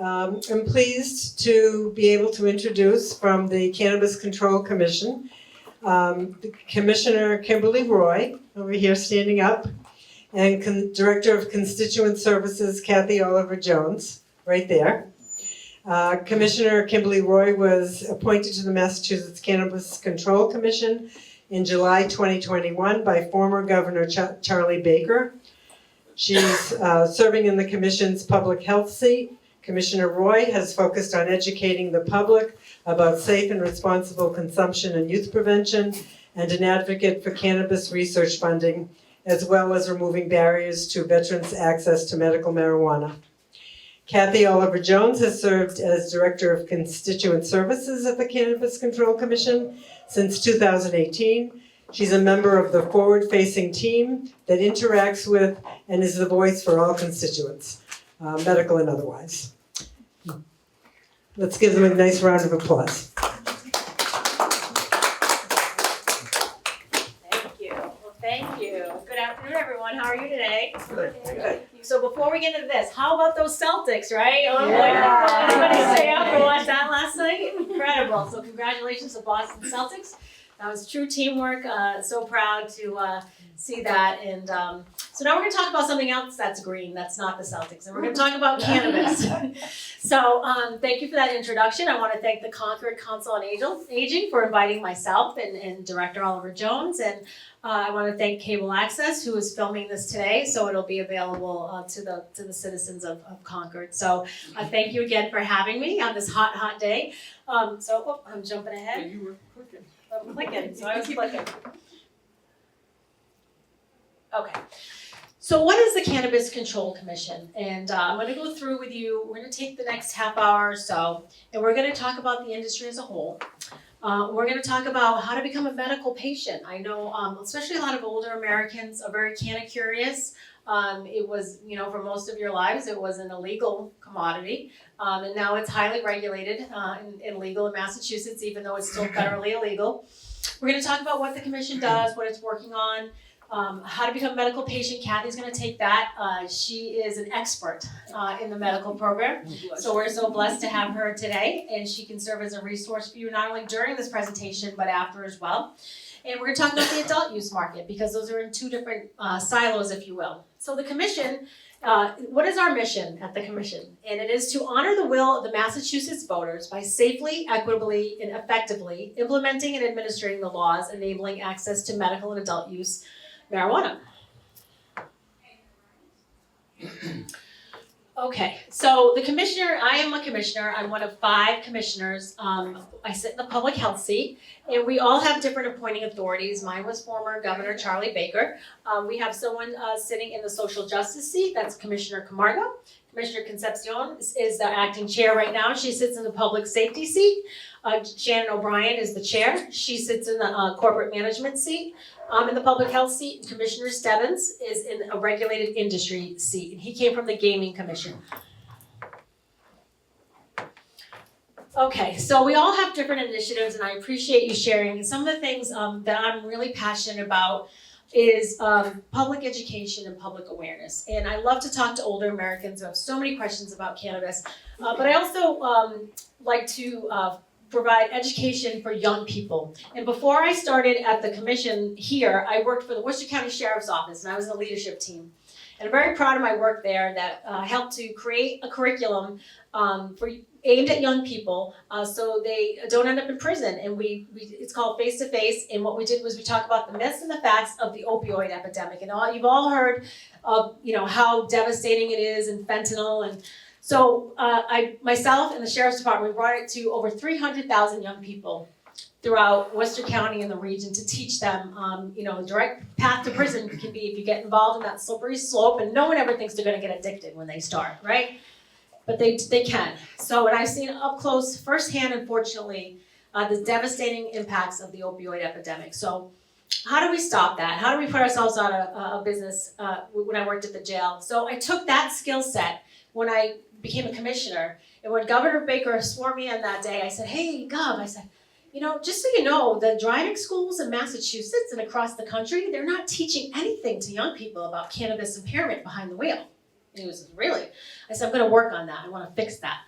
I'm pleased to be able to introduce from the Cannabis Control Commission, Commissioner Kimberly Roy, over here standing up, and Director of Constituent Services, Kathy Oliver Jones, right there. Commissioner Kimberly Roy was appointed to the Massachusetts Cannabis Control Commission in July 2021 by former Governor Charlie Baker. She's serving in the Commission's public health seat. Commissioner Roy has focused on educating the public about safe and responsible consumption and youth prevention, and an advocate for cannabis research funding, as well as removing barriers to veterans' access to medical marijuana. Kathy Oliver Jones has served as Director of Constituent Services at the Cannabis Control Commission since 2018. She's a member of the forward-facing team that interacts with and is the voice for all constituents, medical and otherwise. Let's give them a nice round of applause. Thank you. Well, thank you. Good afternoon, everyone. How are you today? Good. Good. So before we get into this, how about those Celtics, right? Oh, Yeah. Anybody stay up and watch that last night? Incredible. So congratulations to Boston Celtics. That was true teamwork. So proud to see that. And so now we're going to talk about something else that's green, that's not the Celtics. And we're going to talk about cannabis. So thank you for that introduction. I want to thank the Concord Council on Aging for inviting myself and Director Oliver Jones. And I want to thank Cable Access, who is filming this today, so it'll be available to the citizens of Concord. So thank you again for having me on this hot, hot day. I'm jumping ahead. You were clicking. I'm clicking, so I was clicking. Okay. So what is the Cannabis Control Commission? And I'm going to go through with you. We're going to take the next half hour or so, and we're going to talk about the industry as a whole. We're going to talk about how to become a medical patient. I know, especially a lot of older Americans are very canna curious. It was, for most of your lives, it was an illegal commodity. And now it's highly regulated and legal in Massachusetts, even though it's still federally illegal. We're going to talk about what the commission does, what it's working on, how to become a medical patient. Kathy's going to take that. She is an expert in the medical program. So we're so blessed to have her today, and she can serve as a resource for you not only during this presentation, but after as well. And we're going to talk about the adult use market, because those are in two different silos, if you will. So the commission, what is our mission at the commission? And it is to honor the will of the Massachusetts voters by safely, equitably, and effectively implementing and administering the laws enabling access to medical and adult use marijuana. Okay, so the commissioner, I am a commissioner. I'm one of 5 commissioners. I sit in the public health seat, and we all have different appointing authorities. Mine was former Governor Charlie Baker. We have someone sitting in the social justice seat. That's Commissioner Camargo. Commissioner Concepcion is the acting chair right now. She sits in the public safety seat. Shannon O'Brien is the chair. She sits in the corporate management seat. In the public health seat, Commissioner Stebbins is in a regulated industry seat, and he came from the Gaming Commission. Okay, so we all have different initiatives, and I appreciate you sharing. Some of the things that I'm really passionate about is public education and public awareness. And I love to talk to older Americans who have so many questions about cannabis, but I also like to provide education for young people. And before I started at the commission here, I worked for the Worcester County Sheriff's Office, and I was in the leadership team. And I'm very proud of my work there that helped to create a curriculum aimed at young people so they don't end up in prison. And it's called Face to Face. And what we did was we talked about the myths and the facts of the opioid epidemic. And you've all heard of how devastating it is, and fentanyl. And so myself and the Sheriff's Department, we brought it to over 300,000 young people throughout Worcester County and the region to teach them, the direct path to prison can be if you get involved in that slippery slope, and no one ever thinks they're going to get addicted when they start, right? But they can. So, and I've seen up close, firsthand, unfortunately, the devastating impacts of the opioid epidemic. So how do we stop that? How do we put ourselves out of business when I worked at the jail? So I took that skill set when I became a commissioner. And when Governor Baker swore me in that day, I said, hey, Gov, I said, just so you know, the driving schools in Massachusetts and across the country, they're not teaching anything to young people about cannabis impairment behind the wheel. And he was, really? I said, I'm gonna work on that, I wanna fix that.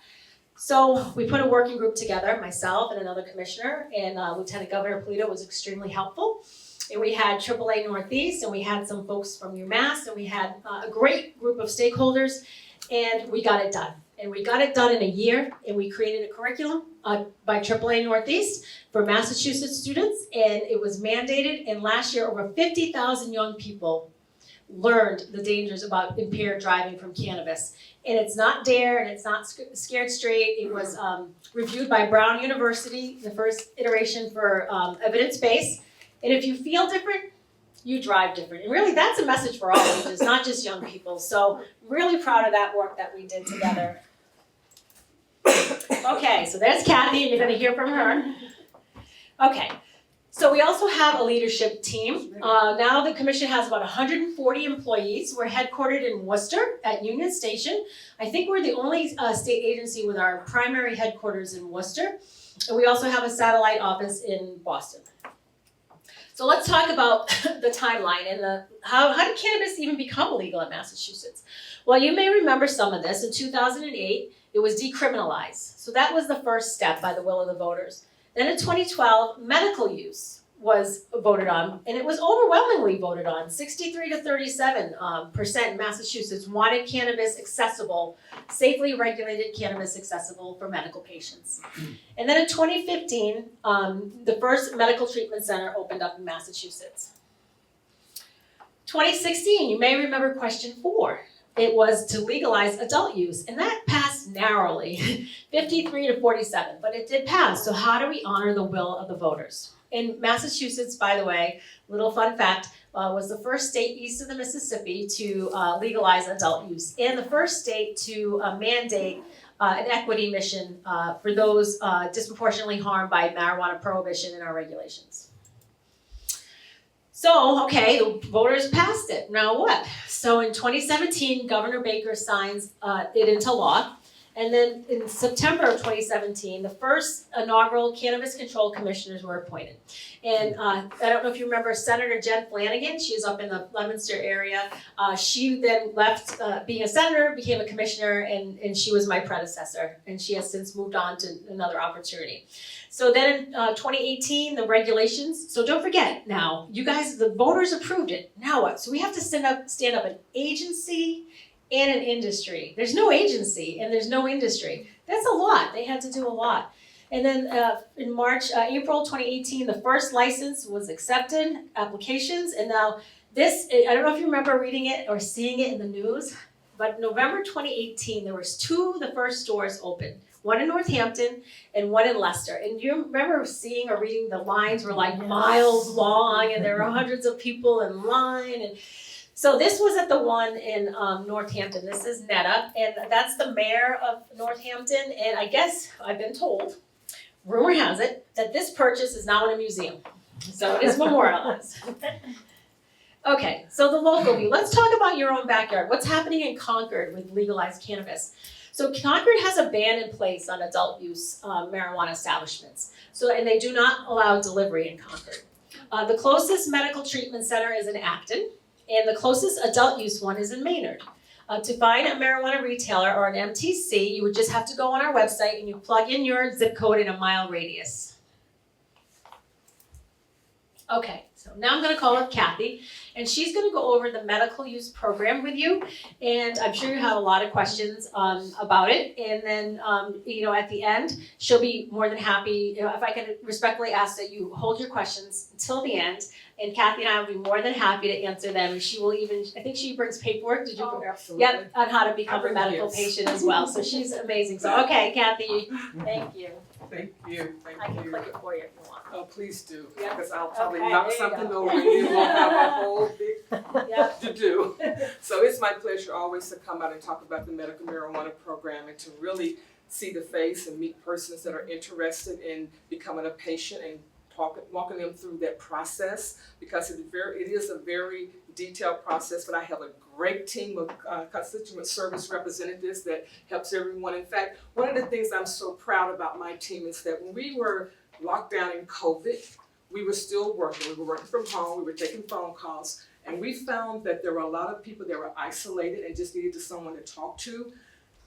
So we put a working group together, myself and another commissioner, and Lieutenant Governor Polito was extremely helpful. And we had AAA Northeast, and we had some folks from UMass, and we had a great group of stakeholders, and we got it done. And we got it done in a year, and we created a curriculum by AAA Northeast for Massachusetts students, and it was mandated, and last year over 50,000 young people learned the dangers about impaired driving from cannabis. And it's not DARE, and it's not Scared Straight. It was reviewed by Brown University, the first iteration for evidence-based. And if you feel different, you drive different. And really, that's a message for all ages, not just young people. So really proud of that work that we did together. Okay, so there's Kathy, and you're gonna hear from her. Okay, so we also have a leadership team. Now the commission has about 140 employees. We're headquartered in Worcester at Union Station. I think we're the only state agency with our primary headquarters in Worcester. And we also have a satellite office in Boston. So let's talk about the timeline and how did cannabis even become legal in Massachusetts? Well, you may remember some of this. In 2008, it was decriminalized. So that was the first step by the will of the voters. Then in 2012, medical use was voted on, and it was overwhelmingly voted on. 63 to 37% in Massachusetts wanted cannabis accessible, safely regulated cannabis accessible for medical patients. And then in 2015, the first medical treatment center opened up in Massachusetts. 2016, you may remember question 4. It was to legalize adult use, and that passed narrowly, 53 to 47, but it did pass. So how do we honor the will of the voters? In Massachusetts, by the way, little fun fact, was the first state east of the Mississippi to legalize adult use, and the first state to mandate an equity mission for those disproportionately harmed by marijuana prohibition in our regulations. So, okay, the voters passed it. Now what? So in 2017, Governor Baker signs it into law. And then in September of 2017, the first inaugural cannabis control commissioners were appointed. And I don't know if you remember Senator Jen Flanagan. She's up in the Leominster area. She then left being a senator, became a commissioner, and she was my predecessor. And she has since moved on to another opportunity. So then in 2018, the regulations, so don't forget now, you guys, the voters approved it. Now what? So we have to stand up an agency and an industry. There's no agency and there's no industry. That's a lot. They had to do a lot. And then in April 2018, the first license was accepted, applications, and now this, I don't know if you remember reading it or seeing it in the news, but November 2018, there was the first stores open. One in Northampton and one in Leicester. And you remember seeing or reading the lines were like miles long, and there were hundreds of people in line. And so this was at the one in Northampton. This is Netta, and that's the mayor of Northampton. And I guess I've been told, rumor has it, that this purchase is now in a museum. So it is memorialized. Okay, so the local view. Let's talk about your own backyard. What's happening in Concord with legalized cannabis? So Concord has a ban in place on adult use marijuana establishments. So, and they do not allow delivery in Concord. The closest medical treatment center is in Acton, and the closest adult use one is in Maynard. To find a marijuana retailer or an MTC, you would just have to go on our website and you plug in your zip code in a mile radius. Okay, so now I'm gonna call up Kathy, and she's gonna go over the medical use program with you, and I'm sure you have a lot of questions about it, and then, at the end, she'll be more than happy, if I can respectfully ask that you hold your questions until the end, and Kathy and I will be more than happy to answer them. She will even, I think she brings paperwork, did you? Oh, absolutely. Yep, on how to become a medical patient as well, so she's amazing. So, okay, Kathy, thank you. Thank you, thank I can you. click it for you if you want. Oh, please do, Yeah. because I'll probably Okay, knock there you something go. over and you won't have a whole big Yeah. to do. So it's my pleasure always to come out and talk about the medical marijuana program and to really see the face and meet persons that are interested in becoming a patient and walking them through that process, because it is a very detailed process, but I have a great team of constituent service representatives that helps everyone. In fact, one of the things I'm so proud about my team is that when we were locked down in COVID, we were still working. We were working from home, we were taking phone calls, And we found that there were a lot of people that were isolated and just needed someone to talk to.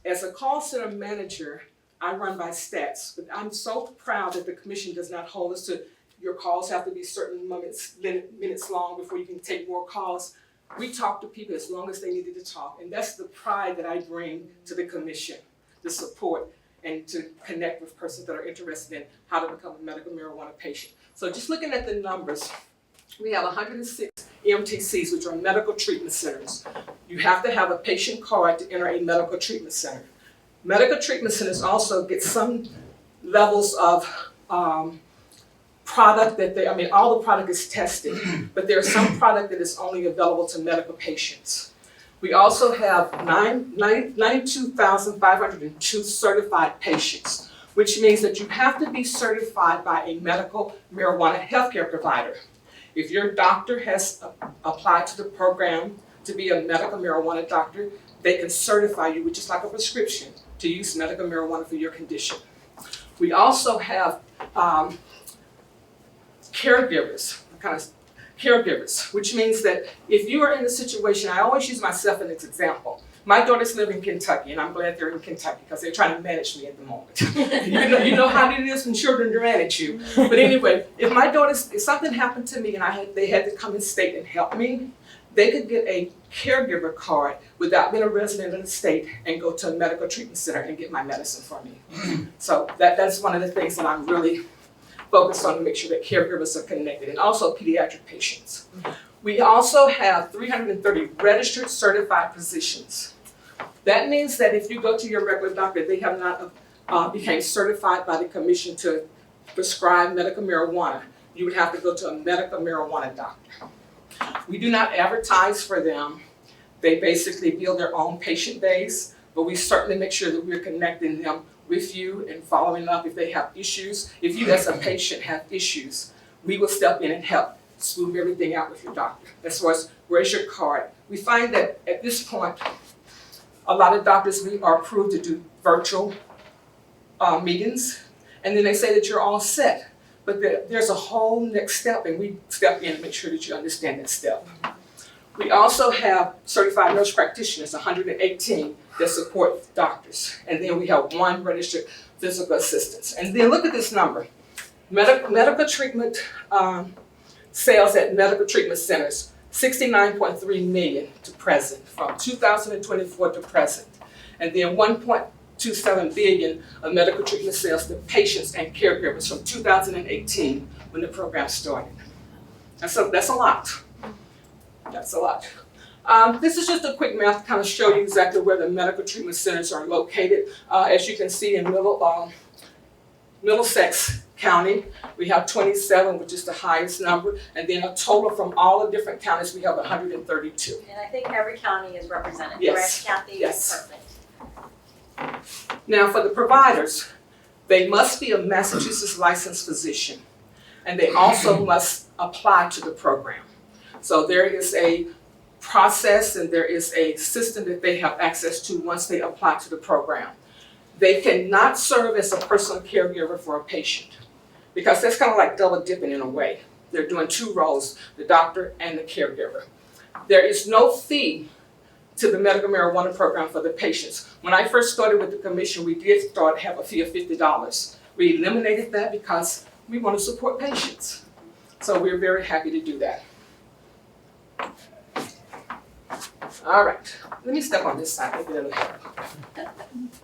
As a call center manager, I run by stats, but I'm so proud that the commission does not hold us to your calls have to be certain minutes long before you can take more calls. We talk to people as long as they needed to talk, and that's the pride that I bring to the commission, the support, and to connect with persons that are interested in how to become a medical marijuana patient. So just looking at the numbers, we have 106 MTCs, which are medical treatment centers. You have to have a patient card to enter a medical treatment center. Medical treatment centers also get some levels of product that all the product is tested, but there's some product that is only available to medical patients. We also have 92,502 certified patients, which means that you have to be certified by a medical marijuana healthcare provider. If your doctor has applied to the program to be a medical marijuana doctor, they can certify you, which is like a prescription, to use medical marijuana for your condition. We also have caregivers, which means that if you are in a situation, I always use myself as an example. My daughters live in Kentucky, and I'm glad they're in Kentucky because they're trying to manage me at the moment. you know how it is when children manage you. But anyway, if something happened to me and they had to come in state and help me, they could get a caregiver card without being a resident of the state and go to a medical treatment center and get my medicine for me. So that's one of the things that I'm really focused on to make sure that caregivers are connected, and also pediatric patients. We also have 330 registered certified physicians. That means that if you go to your regular doctor, they have not became certified by the commission to prescribe medical marijuana. You would have to go to a medical marijuana doctor. We do not advertise for them. They basically build their own patient base, but we certainly make sure that we're connecting them with you and following up if they have issues. If you as a patient have issues, we will step in and help smooth everything out with your doctor. As far as where's your card? We find that at this point, a lot of doctors, we are approved to do virtual meetings, and then they say that you're all set. But there's a whole next step, and we step in and make sure that you understand that step. We also have certified nurse practitioners, 118, that support doctors. And then we have 1 registered physical assistant. And then look at this number. Medical treatment sales at medical treatment centers, 69.3 million to present, from 2024 to present. And then 1.27 billion of medical treatment sales to patients and caregivers from 2018 when the program started. And so that's a lot. That's a lot. This is just a quick map to kind of show you exactly where the medical treatment centers are located. As you can see in Middlesex County, we have 27, which is the highest number, and then a total from all the different counties, we have 132. And I think every county is represented, Yes. correct, Kathy? Yes. Perfect. Now, for the providers, they must be a Massachusetts licensed physician, and they also must apply to the program. So there is a process and there is a system that they have access to once they apply to the program. They cannot serve as a personal caregiver for a patient, because that's kind of like double dipping in a way. They're doing 2 roles, the doctor and the caregiver. There is no fee to the medical marijuana program for the patients. When I first started with the commission, we did have a fee of $50. We eliminated that because we want to support patients. So we're very happy to do that. All right, let me step on this side. Maybe that'll help.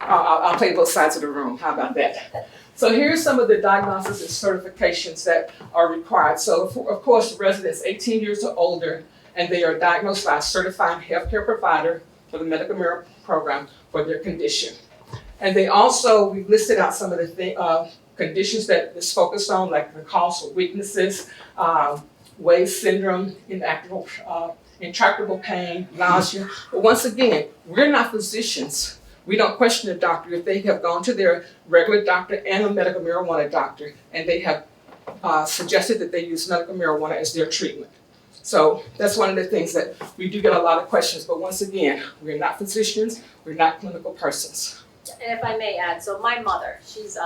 I'll play both sides of the room. How about that? So here's some of the diagnoses and certifications that are required. So of course, residents 18 years or older, and they are diagnosed by a certified healthcare provider for the medical marijuana program for their condition. And they also, we've listed out some of the conditions that is focused on, like the cause for weaknesses, Wade's syndrome, intractable pain, nausea. But once again, we're not physicians. We don't question the doctor if they have gone to their regular doctor and a medical marijuana doctor, and they have suggested that they use medical marijuana as their treatment. So that's one of the things that we do get a lot of questions, but once again, we're not physicians, we're not clinical persons. And if I may add, so my mother, she's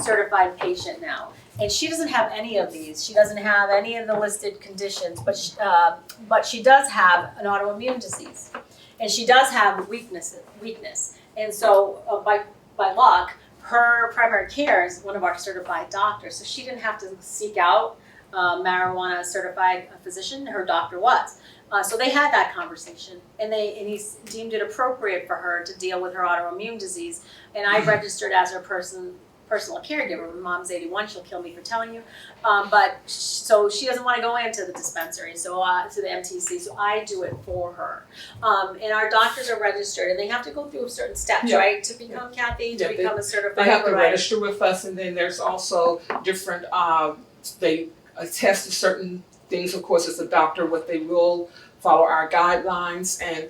certified patient now. And she doesn't have any of these. She doesn't have any of the listed conditions, but she does have an autoimmune disease. And she does have weakness. And so by luck, her primary care is one of our certified doctors. So she didn't have to seek out a marijuana certified physician. Her doctor was. So they had that conversation, and he deemed it appropriate for her to deal with her autoimmune disease. And I registered as her personal caregiver. My mom's 81, she'll kill me for telling you. So she doesn't want to go into the dispensary, to the MTC, so I do it for her. And our doctors are registered, and they have to go through certain steps, right, to become Kathy, to become a certified They have to provider. register with us, and then there's also different, they attest to certain things, of course, as a doctor, what they will follow our guidelines, and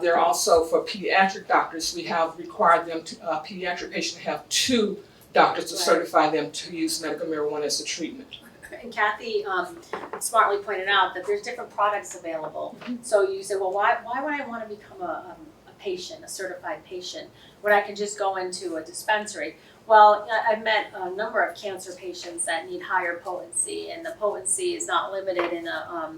they're also, for pediatric doctors, we have required them to, pediatric patients to have 2 doctors to certify them to use medical marijuana as a treatment. And Kathy smartly pointed out that there's different products available. So you say, well, why would I want to become a patient, a certified patient, when I can just go into a dispensary? Well, I've met a number of cancer patients that need higher potency, and the potency is not limited in a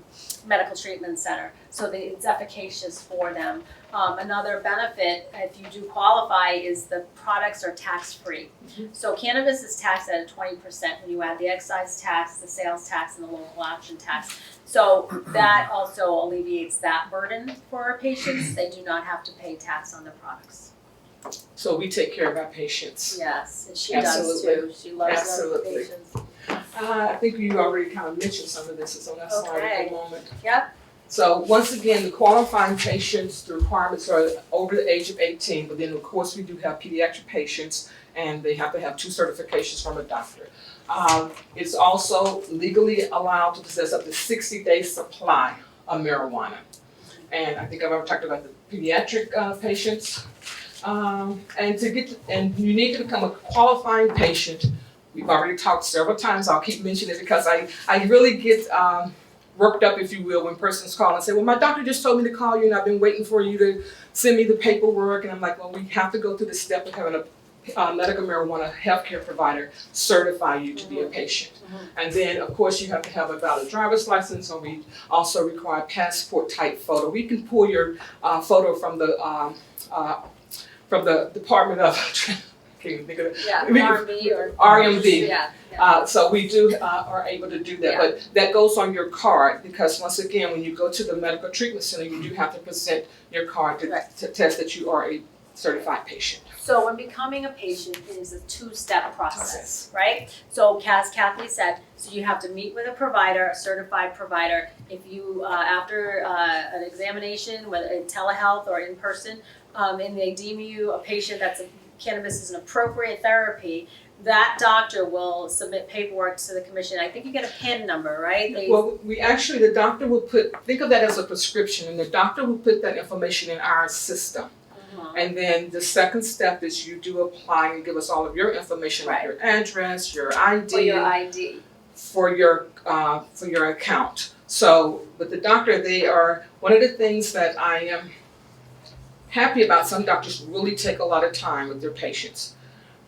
medical treatment center, so it's efficacious for them. Another benefit, if you do qualify, is the products are tax-free. So cannabis is taxed at 20% when you add the excise tax, the sales tax, and the local option tax. So that also alleviates that burden for our patients. They do not have to pay tax on the products. So we take care of our patients. Yes, and she Absolutely. does too. She loves her Absolutely. patients. I think you already kind of mentioned some of this, it's on that slide at Okay. the moment. Yep. So once again, the qualifying patients, the requirements are over the age of 18, but then of course we do have pediatric patients, and they have to have 2 certifications from a doctor. It's also legally allowed to possess up to 60-day supply of marijuana. And I think I've already talked about the pediatric patients. And you need to become a qualifying patient. We've already talked several times. I'll keep mentioning it because I really get worked up, if you will, when persons call and say, well, my doctor just told me to call you and I've been waiting for you to send me the paperwork. And I'm like, well, we have to go through the step of having a medical marijuana healthcare provider certify you to be a patient. And then, of course, you have to have a valid driver's license, and we also require passport type photo. We can pull your photo from the Department of, I can't even think of it. Yeah, RMB or RMB. Yeah. So we are able to do that, Yeah. but that goes on your card, because once again, when you go to the medical treatment center, you do have to present your card to test that you are a certified patient. So when becoming a patient is a 2-step process, right? So as Kathy said, so you have to meet with a provider, a certified provider. If you, after an examination, whether in telehealth or in person, and they deem you a patient cannabis is an appropriate therapy, that doctor will submit paperwork to the commission. I think you get a PIN number, right? Well, the doctor will think of that as a prescription, and the doctor will put that information in our system. And then the second step is you do apply and give us all of your information, like your address, your ID. For your ID. For your account. So, with the doctor, they are, one of the things that I am happy about, some doctors really take a lot of time with their patients.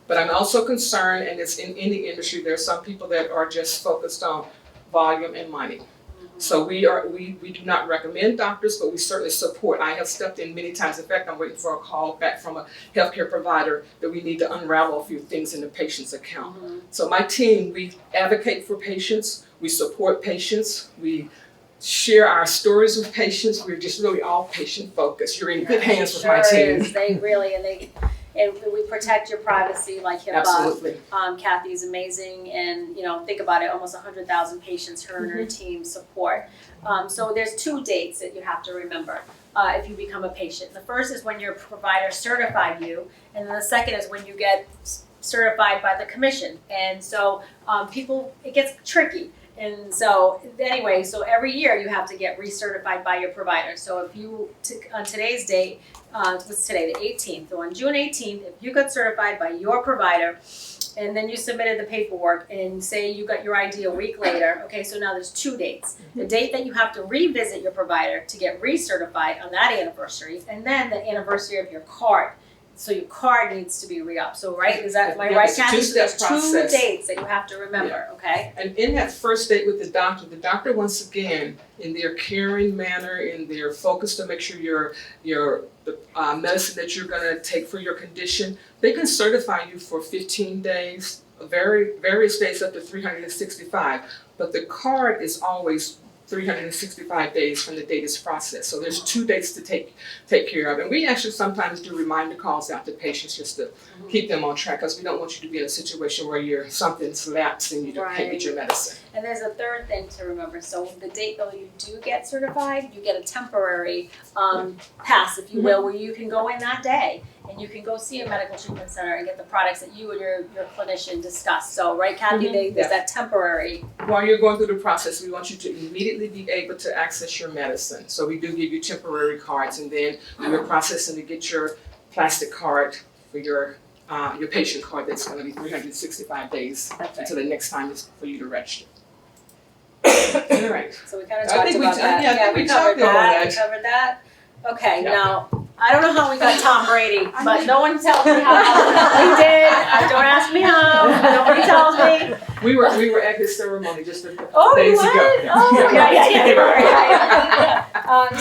But I'm also concerned, and it's in any industry, there are some people that are just focused on volume and money. So we do not recommend doctors, but we certainly support. I have stepped in many times. In fact, I'm waiting for a call back from a healthcare provider that we need to unravel a few things in the patient's account. So my team, we advocate for patients, we support patients, we share our stories with patients. We're just really all patient focused. You're in good hands with my team. Is. They really, and we protect your privacy like HIPAA. Absolutely. Kathy's amazing, and think about it, almost 100,000 patients her and her team support. So there's 2 dates that you have to remember if you become a patient. The first is when your provider certified you, and then the second is when you get certified by the commission. And so it gets tricky. And so anyway, so every year you have to get recertified by your provider. So if you, on today's date, what's today, the 18th, so on June 18th, if you got certified by your provider, and then you submitted the paperwork, and say you got your ID a week later, okay, so now there's 2 dates. The date that you have to revisit your provider to get recertified on that anniversary, and then the anniversary of your card. so your card needs to be re-upped. So, right, is that, am I Yeah, right, it's a Kathy? So two-step there's process. 2 dates that you have to remember, okay? And in that first date with the doctor once again, in their caring manner, in their focus to make sure the medicine that you're gonna take for your condition, they can certify you for 15 days, various days up to 365. But the card is always 365 days from the date it's processed. So there's 2 dates to take care of. And we actually sometimes do reminder calls out to patients just to keep them on track, because we don't want you to be in a situation where something's lapsed and you can't get your medicine. And there's a third thing to remember. So the date though you do get certified, you get a temporary pass, if you will, where you can go in that day and you can go see a medical treatment center and get the products that you and your clinician discussed. So, right, Kathy, there's that temporary. While you're going through the process, we want you to immediately be able to access your medicine. So we do give you temporary cards, and then we're processing to get your plastic card for your patient card that's going to be 365 days until the next time is for you to register. All right. So we kind of I talked think we- about that. yeah, we covered talked about that. that. We covered that. Okay, Yeah. now I don't know how we got Tom Brady, but no one tells me how. We did. Don't ask me how. Nobody tells me. We were at this ceremony just a couple Oh, you days went? ago. Oh, yeah.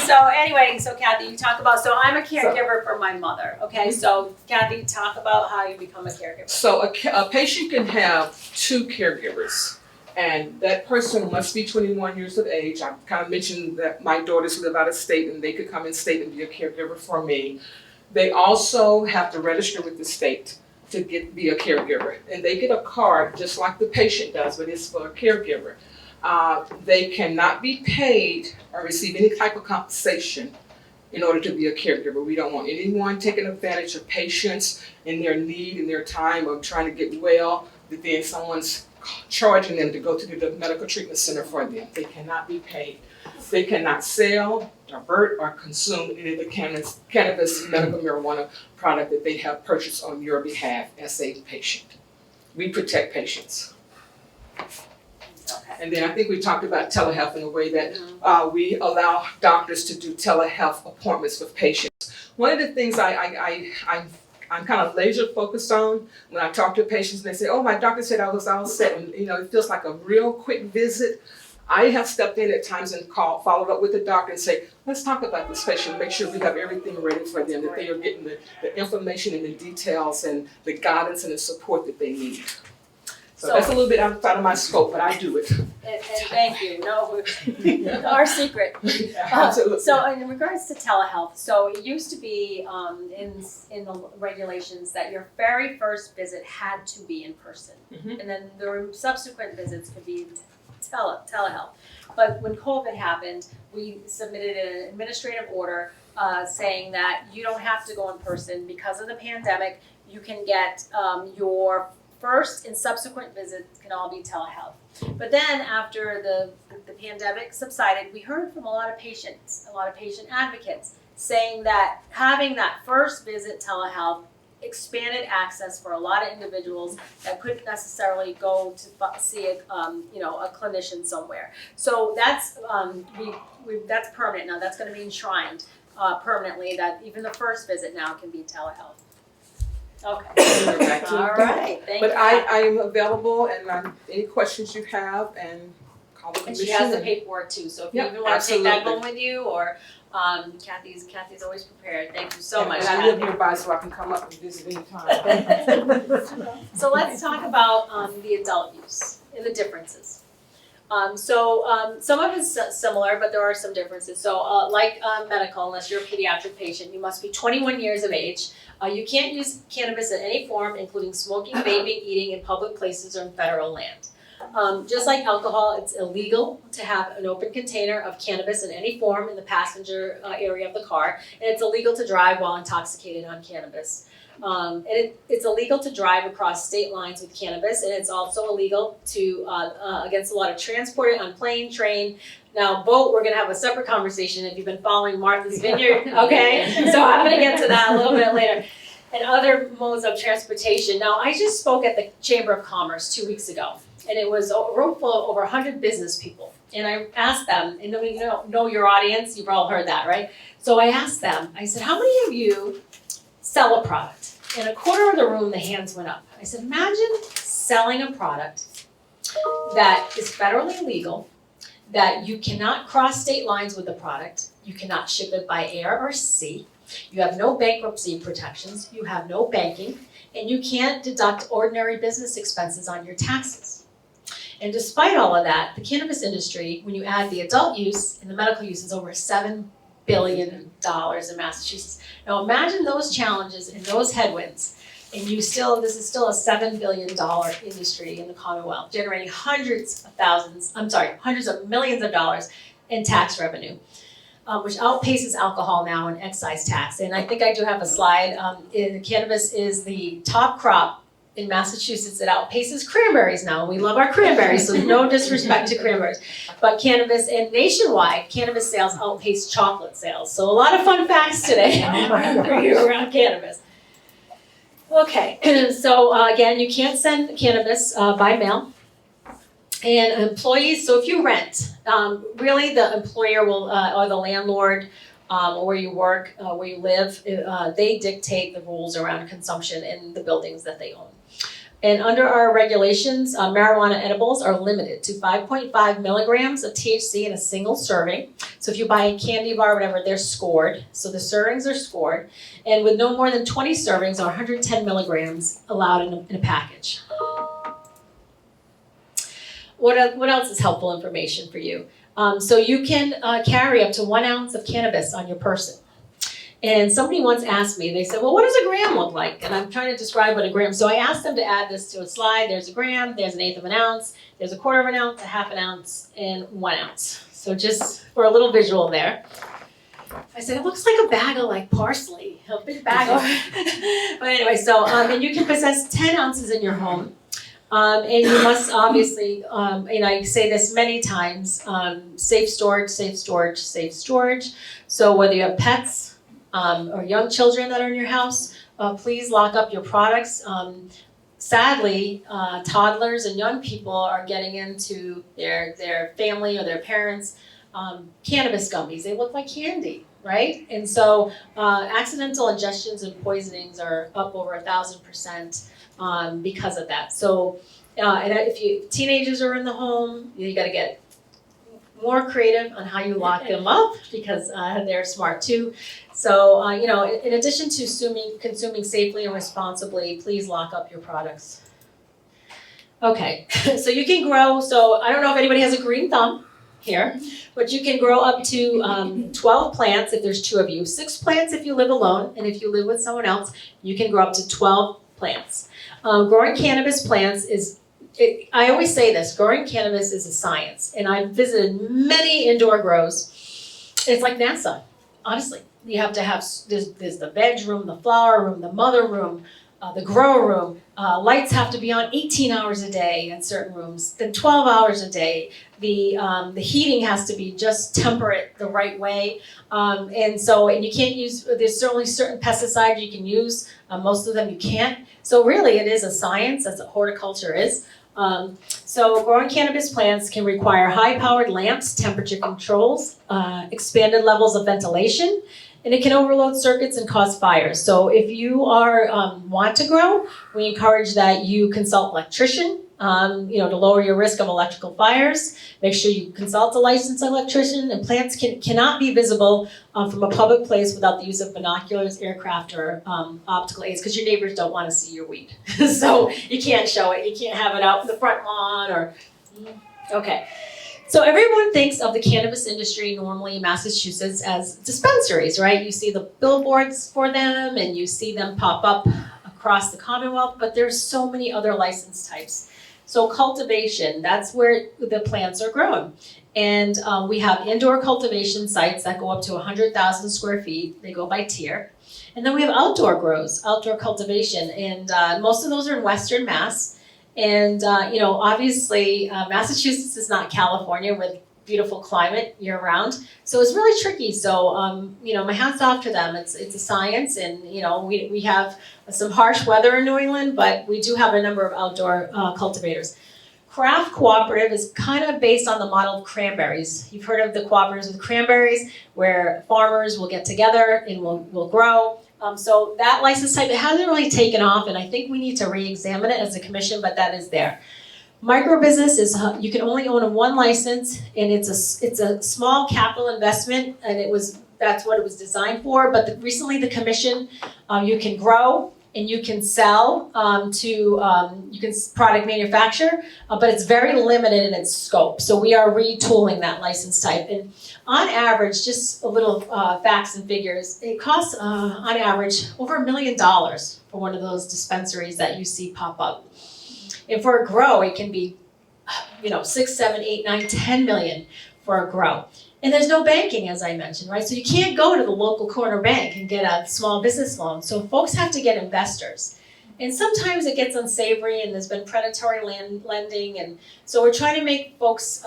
So anyway, so Kathy, you talk about. So I'm a caregiver for my mother. Okay, so Kathy, talk about how you become a caregiver. So a patient can have 2 caregivers. And that person must be 21 years of age. I kind of mentioned that my daughters live out of state and they could come in state and be a caregiver for me. They also have to register with the state to be a caregiver. And they get a card just like the patient does, but it's for a caregiver. They cannot be paid or receive any type of compensation in order to be a caregiver. We don't want anyone taking advantage of patients in their need, in their time of trying to get well, that then someone's charging them to go to the medical treatment center for them. They cannot be paid. They cannot sell, divert, or consume any of the cannabis medical marijuana product that they have purchased on your behalf as a patient. We protect patients. Okay. And then I think we talked about telehealth in a way that we allow doctors to do telehealth appointments with patients. One of the things I'm kind of laser focused on when I talk to patients and they say, oh, my doctor said I was all set, and it feels like a real quick visit. I have stepped in at times and followed up with the doctor and say, let's talk about this patient, make sure we have everything ready for them, that they are getting the information and the details and the guidance and the support that they need. So that's a little bit outside of my scope, but I do it. And thank you. No, our secret. Absolutely. So in regards to telehealth, so it used to be in the regulations that your very first visit had to be in person, and then the subsequent visits could be telehealth. But when COVID happened, we submitted an administrative order saying that you don't have to go in person because of the pandemic. You can get your first and subsequent visits can all be telehealth. But then after the pandemic subsided, we heard from a lot of patients, a lot of patient advocates, saying that having that first visit telehealth expanded access for a lot of individuals that couldn't necessarily go to see a clinician somewhere. So that's that's permanent now. That's going to be enshrined permanently. That even the first visit now can be telehealth. Okay. All right. Thank you. But I am available, and any questions you have, and call the And commission. she has the paperwork too, so if you Yep, even want to take that absolutely. home with you, or Kathy's always prepared. Thank you so much, And I live Kathy. nearby, so I can come up and visit anytime. So let's talk about the adult use and the differences. Some of it's similar, but there are some differences. So like medical, unless you're a pediatric patient, you must be 21 years of age. You can't use cannabis in any form, including smoking, vaping, eating in public places or in federal land. Just like alcohol, it's illegal to have an open container of cannabis in any form in the passenger area of the car, and it's illegal to drive while intoxicated on cannabis. And it's illegal to drive across state lines with cannabis, and it's also illegal to against the law to transport it on plane, train. Now, boat, we're going to have a separate conversation if you've been following Martha's Vineyard, okay? So I'm going to get to that a little bit later. And other modes of transportation. Now, I just spoke at the Chamber of Commerce 2 weeks ago, and it was a room full of over 100 business people. And I asked them, and you know your audience, you've all heard that, right? So I asked them, I said, how many of you sell a product? In a quarter of the room, the hands went up. I said, imagine selling a product that is federally legal, that you cannot cross state lines with the product, you cannot ship it by air or sea, you have no bankruptcy protections, you have no banking, and you can't deduct ordinary business expenses on your taxes. And despite all of that, the cannabis industry, when you add the adult use and the medical use, is over $7 billion in Massachusetts. Now imagine those challenges and those headwinds, and this is still a $7 billion industry in the Commonwealth, generating hundreds of millions of dollars in tax revenue, which outpaces alcohol now in excise tax. And I think I do have a slide. Cannabis is the top crop in Massachusetts. It outpaces cranberries now. We love our cranberries, so no disrespect to cranberries. But cannabis, and nationwide, cannabis sales outpace chocolate sales. So a lot of fun facts today for you around cannabis. Okay, so again, you can't send cannabis by mail. And employees, so if you rent, really the employer will, or the landlord, or where you work, where you live, they dictate the rules around consumption in the buildings that they own. And under our regulations, marijuana edibles are limited to 5.5 milligrams of THC in a single serving. So if you buy a candy bar or whatever, they're scored. So the servings are scored. And with no more than 20 servings or 110 milligrams allowed in a package. What else is helpful information for you? So you can carry up to 1 ounce of cannabis on your person. And somebody once asked me, they said, well, what does a gram look like? And I'm trying to describe what a gram, so I asked them to add this to a slide. There's a gram, there's an eighth of an ounce, there's a quarter of an ounce, a half an ounce, and 1 ounce. So just for a little visual there. I said, it looks like a bag of like parsley, a big bag of, but anyway, so, and you can possess 10 ounces in your home. And you must obviously, and I say this many times, safe storage, safe storage, safe storage. So whether you have pets or young children that are in your house, please lock up your products. Sadly, toddlers and young people are getting into their family or their parents' cannabis gummies. They look like candy, right? And so accidental ingestions and poisonings are up over 1,000%. Because of that. So, and if teenagers are in the home, you got to get more creative on how you lock them up because they're smart too. So, in addition to consuming safely and responsibly, please lock up your products. Okay, so you can grow. So I don't know if anybody has a green thumb here, but you can grow up to 12 plants if there's 2 of you, 6 plants if you live alone, and if you live with someone else, you can grow up to 12 plants. Growing cannabis plants I always say this, growing cannabis is a science. And I've visited many indoor grows. It's like NASA, honestly. You have to have, there's the veg room, the flower room, the mother room, the grow room. Lights have to be on 18 hours a day in certain rooms, then 12 hours a day. The heating has to be just temperate the right way. And you can't use, there's certainly certain pesticides you can use. Most of them you can't. So really it is a science, as horticulture is. So growing cannabis plants can require high-powered lamps, temperature controls, expanded levels of ventilation, and it can overload circuits and cause fires. So if you want to grow, we encourage that you consult an electrician, to lower your risk of electrical fires. Make sure you consult a licensed electrician, and plants cannot be visible from a public place without the use of binoculars, aircraft, or optical aids, because your neighbors don't want to see your weed. So you can't show it. You can't have it out in the front lawn okay. So everyone thinks of the cannabis industry normally in Massachusetts as dispensaries, right? You see the billboards for them and you see them pop up across the Commonwealth, but there's so many other license types. So cultivation, that's where the plants are grown. And we have indoor cultivation sites that go up to 100,000 square feet. They go by tier. And then we have outdoor grows, outdoor cultivation. And most of those are in Western Mass. And, obviously, Massachusetts is not California with beautiful climate year round. So it's really tricky. So, my hat's off to them. It's a science, and, we have some harsh weather in New England, but we do have a number of outdoor cultivators. Craft cooperative is kind of based on the model of cranberries. You've heard of the cooperatives with cranberries, where farmers will get together and will grow. So that license type, it hasn't really taken off, and I think we need to re-examine it as a commission, but that is there. Microbusiness is, you can only own one license, and it's a small capital investment, and that's what it was designed for, but recently the commission, you can grow, and you can sell you can product manufacture, but it's very limited in its scope. So we are retooling that license type. And on average, just a little facts and figures, it costs on average over $1 million for one of those dispensaries that you see pop up. And for a grow, it can be, 6, 7, 8, 9, 10 million for a grow. And there's no banking, as I mentioned, right? So you can't go to the local corner bank and get a small business loan. So folks have to get investors. And sometimes it gets unsavory, and there's been predatory lending. And so we're trying to make folks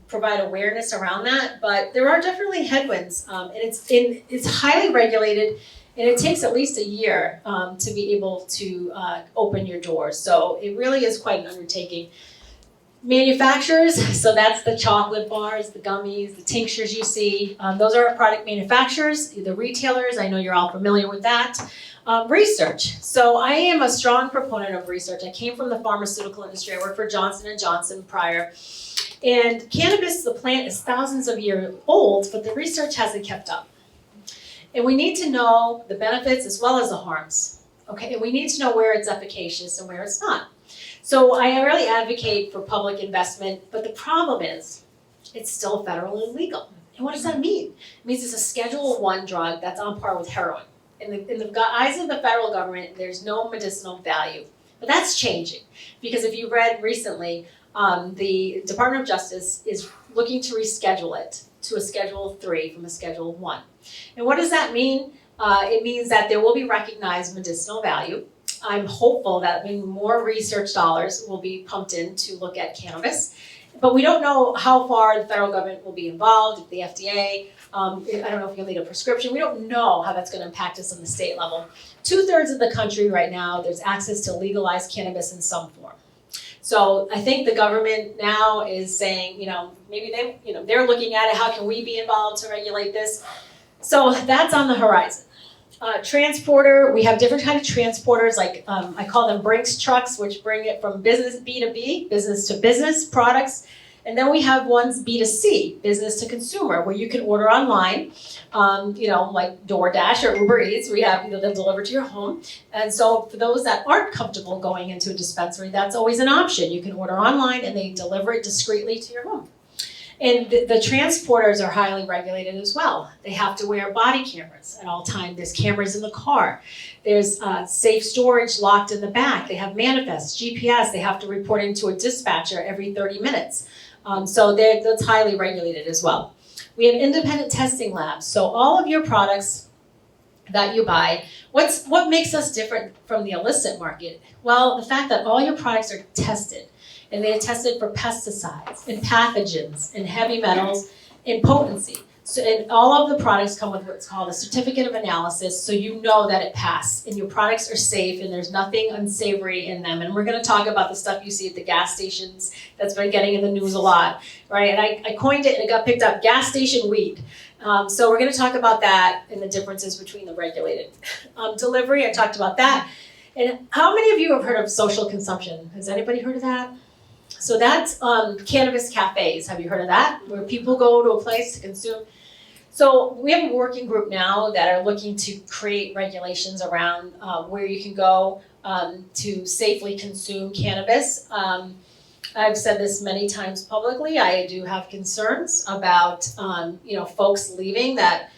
provide awareness around that. But there are definitely headwinds. And it's highly regulated, and it takes at least a year to be able to open your doors. So it really is quite an undertaking. Manufacturers, so that's the chocolate bars, the gummies, the tinctures you see. Those are product manufacturers, the retailers. I know you're all familiar with that. Research. So I am a strong proponent of research. I came from the pharmaceutical industry. I worked for Johnson & Johnson prior. And cannabis, the plant, is thousands of years old, but the research hasn't kept up. And we need to know the benefits as well as the harms. Okay, and we need to know where it's efficacious and where it's not. So I really advocate for public investment, but the problem is it's still federally legal. And what does that mean? It means it's a Schedule I drug that's on par with heroin. In the eyes of the federal government, there's no medicinal value. But that's changing, because if you read recently, the Department of Justice is looking to reschedule it to a Schedule III from a Schedule I. And what does that mean? It means that there will be recognized medicinal value. I'm hopeful that more research dollars will be pumped in to look at cannabis. But we don't know how far the federal government will be involved, the FDA. I don't know if you'll need a prescription. We don't know how that's going to impact us on the state level. 2/3 of the country right now, there's access to legalized cannabis in some form. So I think the government now is saying, maybe they're looking at it. How can we be involved to regulate this? So that's on the horizon. Transporter, we have different kind of transporters, like I call them Brinks trucks, which bring it from business B2B, business to business products. And then we have ones B2C, business to consumer, where you can order online, like DoorDash or Uber Eats. We have, they'll deliver to your home. And so for those that aren't comfortable going into a dispensary, that's always an option. You can order online and they deliver it discreetly to your home. And the transporters are highly regulated as well. They have to wear body cameras at all times. There's cameras in the car. There's safe storage locked in the back. They have manifests, GPS. They have to report into a dispatcher every 30 minutes. So that's highly regulated as well. We have independent testing labs. So all of your products that you buy, what makes us different from the illicit market? Well, the fact that all your products are tested. And they are tested for pesticides and pathogens and heavy metals and potency. So, and all of the products come with what's called a certificate of analysis, so you know that it passed and your products are safe and there's nothing unsavory in them. And we're going to talk about the stuff you see at the gas stations that's been getting in the news a lot, right? And I coined it and it got picked up, gas station weed. So we're going to talk about that and the differences between the regulated. Delivery, I talked about that. And how many of you have heard of social consumption? Has anybody heard of that? So that's cannabis cafes. Have you heard of that? Where people go to a place to consume. So we have a working group now that are looking to create regulations around where you can go to safely consume cannabis. I've said this many times publicly. I do have concerns about folks leaving that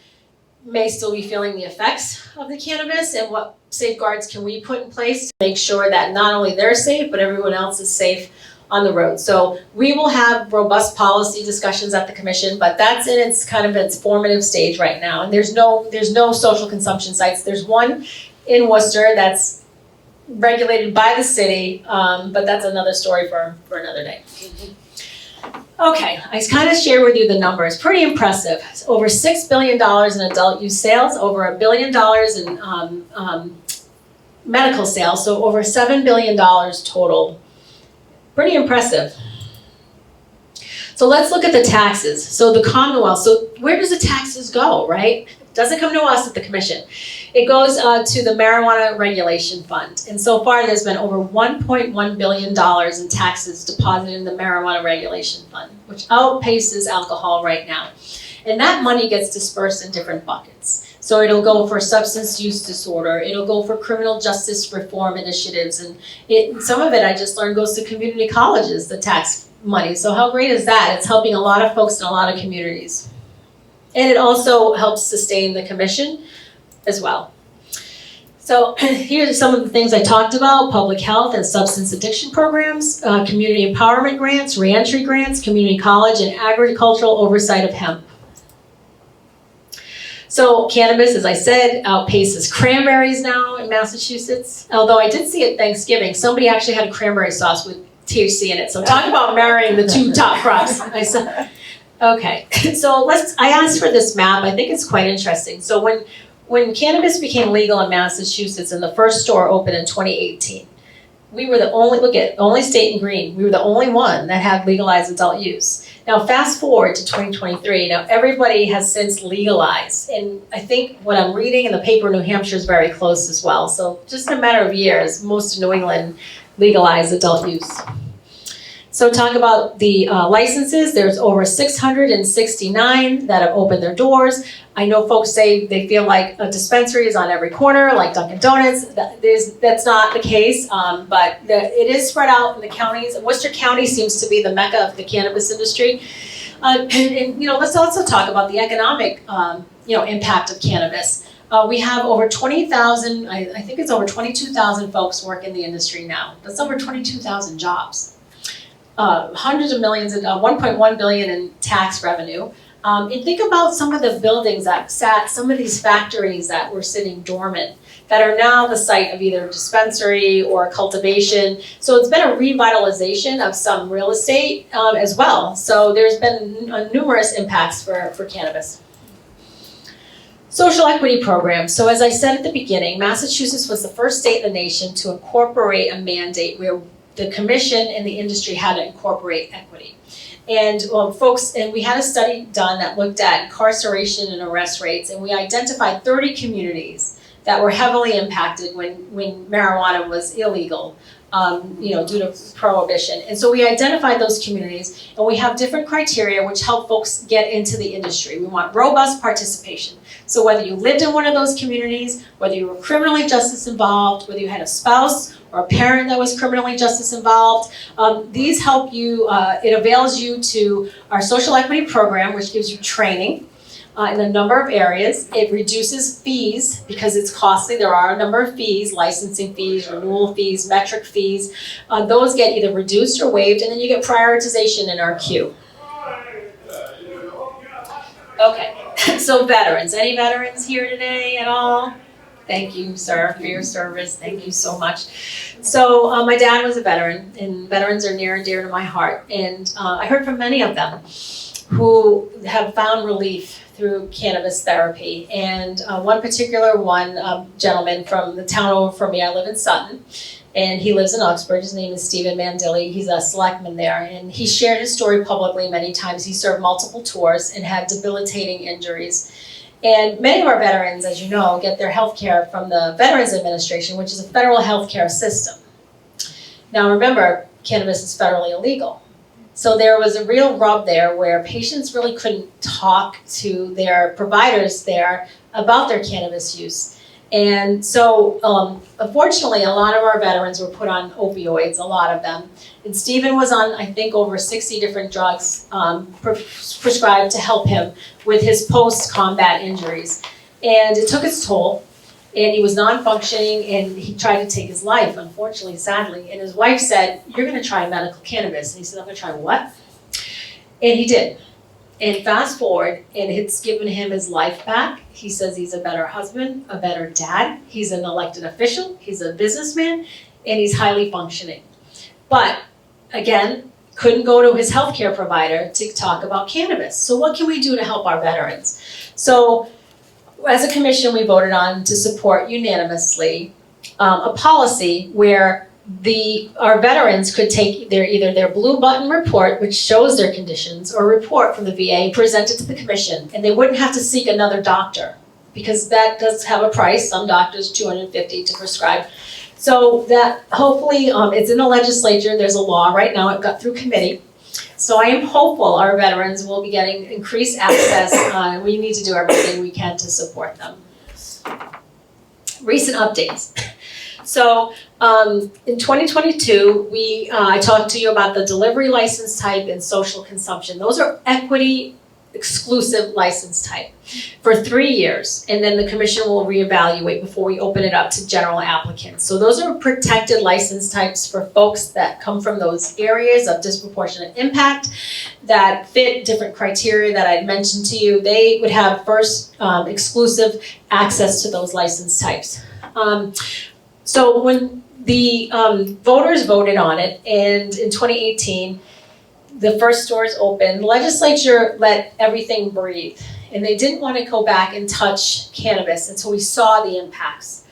may still be feeling the effects of the cannabis, and what safeguards can we put in place to make sure that not only they're safe, but everyone else is safe on the road. So we will have robust policy discussions at the commission, but that's in its formative stage right now. And there's no social consumption sites. There's one in Worcester that's regulated by the city, but that's another story for another day. Okay, I kind of share with you the numbers. Pretty impressive. It's over $6 billion in adult use sales, over $1 billion in medical sales, so over $7 billion total. Pretty impressive. So let's look at the taxes. So the Commonwealth, so where does the taxes go, right? It doesn't come to us at the commission. It goes to the Marijuana Regulation Fund. And so far, there's been over $1.1 billion in taxes deposited in the Marijuana Regulation Fund, which outpaces alcohol right now. And that money gets dispersed in different buckets. So it'll go for substance use disorder, it'll go for criminal justice reform initiatives, and some of it I just learned goes to community colleges, the tax money. So how great is that? It's helping a lot of folks in a lot of communities. And it also helps sustain the commission as well. So here's some of the things I talked about: public health and substance addiction programs, community empowerment grants, reentry grants, community college, and agricultural oversight of hemp. So cannabis, as I said, outpaces cranberries now in Massachusetts. Although I did see at Thanksgiving, somebody actually had a cranberry sauce with THC in it. So talk about marrying the two top crops. I said, okay, so I asked for this map. I think it's quite interesting. So when cannabis became legal in Massachusetts and the first store opened in 2018, we were the only state in green. We were the only one that had legalized adult use. Now fast forward to 2023, now everybody has since legalized, and I think what I'm reading in the paper, New Hampshire is very close as well. So just a matter of years, most of New England legalized adult use. So talk about the licenses. There's over 669 that have opened their doors. I know folks say they feel like a dispensary is on every corner, like Dunkin' Donuts. That's not the case, but it is spread out in the counties. Worcester County seems to be the mecca of the cannabis industry. And let's also talk about the economic impact of cannabis. We have over 20,000, I think it's over 22,000 folks work in the industry now. That's over 22,000 jobs. Hundreds of millions, 1.1 billion in tax revenue. And think about some of the buildings that sat, some of these factories that were sitting dormant, that are now the site of either a dispensary or cultivation. So it's been a revitalization of some real estate as well. So there's been numerous impacts for cannabis. Social equity programs. So as I said at the beginning, Massachusetts was the first state in the nation to incorporate a mandate where the commission and the industry had to incorporate equity. And we had a study done that looked at incarceration and arrest rates, and we identified 30 communities that were heavily impacted when marijuana was illegal, due to prohibition. And so we identified those communities, and we have different criteria which help folks get into the industry. We want robust participation. So whether you lived in one of those communities, whether you were criminally justice involved, whether you had a spouse or a parent that was criminally justice involved, these help you, it avails you to our social equity program, which gives you training in a number of areas. It reduces fees because it's costly. There are a number of fees, licensing fees, renewal fees, metric fees. Those get either reduced or waived, and then you get prioritization in our queue. Okay, so veterans. Any veterans here today at all? Thank you, sir, for your service. Thank you so much. So my dad was a veteran, and veterans are near and dear to my heart. And I heard from many of them who have found relief through cannabis therapy. And one particular gentleman from the town over from me, I live in Sutton, and he lives in Uxbridge. His name is Stephen Mandilli. He's a selectman there, and he shared his story publicly many times. He served multiple tours and had debilitating injuries. And many of our veterans, as you know, get their health care from the Veterans Administration, which is a federal health care system. Now remember, cannabis is federally illegal. So there was a real rub there where patients really couldn't talk to their providers there about their cannabis use. And so, unfortunately, a lot of our veterans were put on opioids, a lot of them. And Stephen was on, I think, over 60 different drugs prescribed to help him with his post-combat injuries. And it took its toll, and he was non-functioning, and he tried to take his life, unfortunately, sadly. And his wife said, "You're going to try medical cannabis." And he said, "I'm going to try what?" And he did. And fast forward, and it's given him his life back. He says he's a better husband, a better dad. He's an elected official. He's a businessman, and he's highly functioning. But again, couldn't go to his healthcare provider to talk about cannabis. So what can we do to help our veterans? So as a commission, we voted on to support unanimously a policy where our veterans could take either their blue button report, which shows their conditions, or a report from the VA presented to the commission, and they wouldn't have to seek another doctor because that does have a price. Some doctors $250 to prescribe. So that hopefully it's in the legislature. There's a law right now. It got through committee. So I am hopeful our veterans will be getting increased access. We need to do everything we can to support them. Recent updates. So in 2022, I talked to you about the delivery license type and social consumption. Those are equity exclusive license type for 3 years, and then the commission will reevaluate before we open it up to general applicants. So those are protected license types for folks that come from those areas of disproportionate impact that fit different criteria that I'd mentioned to you. They would have first exclusive access to those license types. So when the voters voted on it, and in 2018, the first stores opened, the legislature let everything breathe. And they didn't want to go back and touch cannabis until we saw the impacts.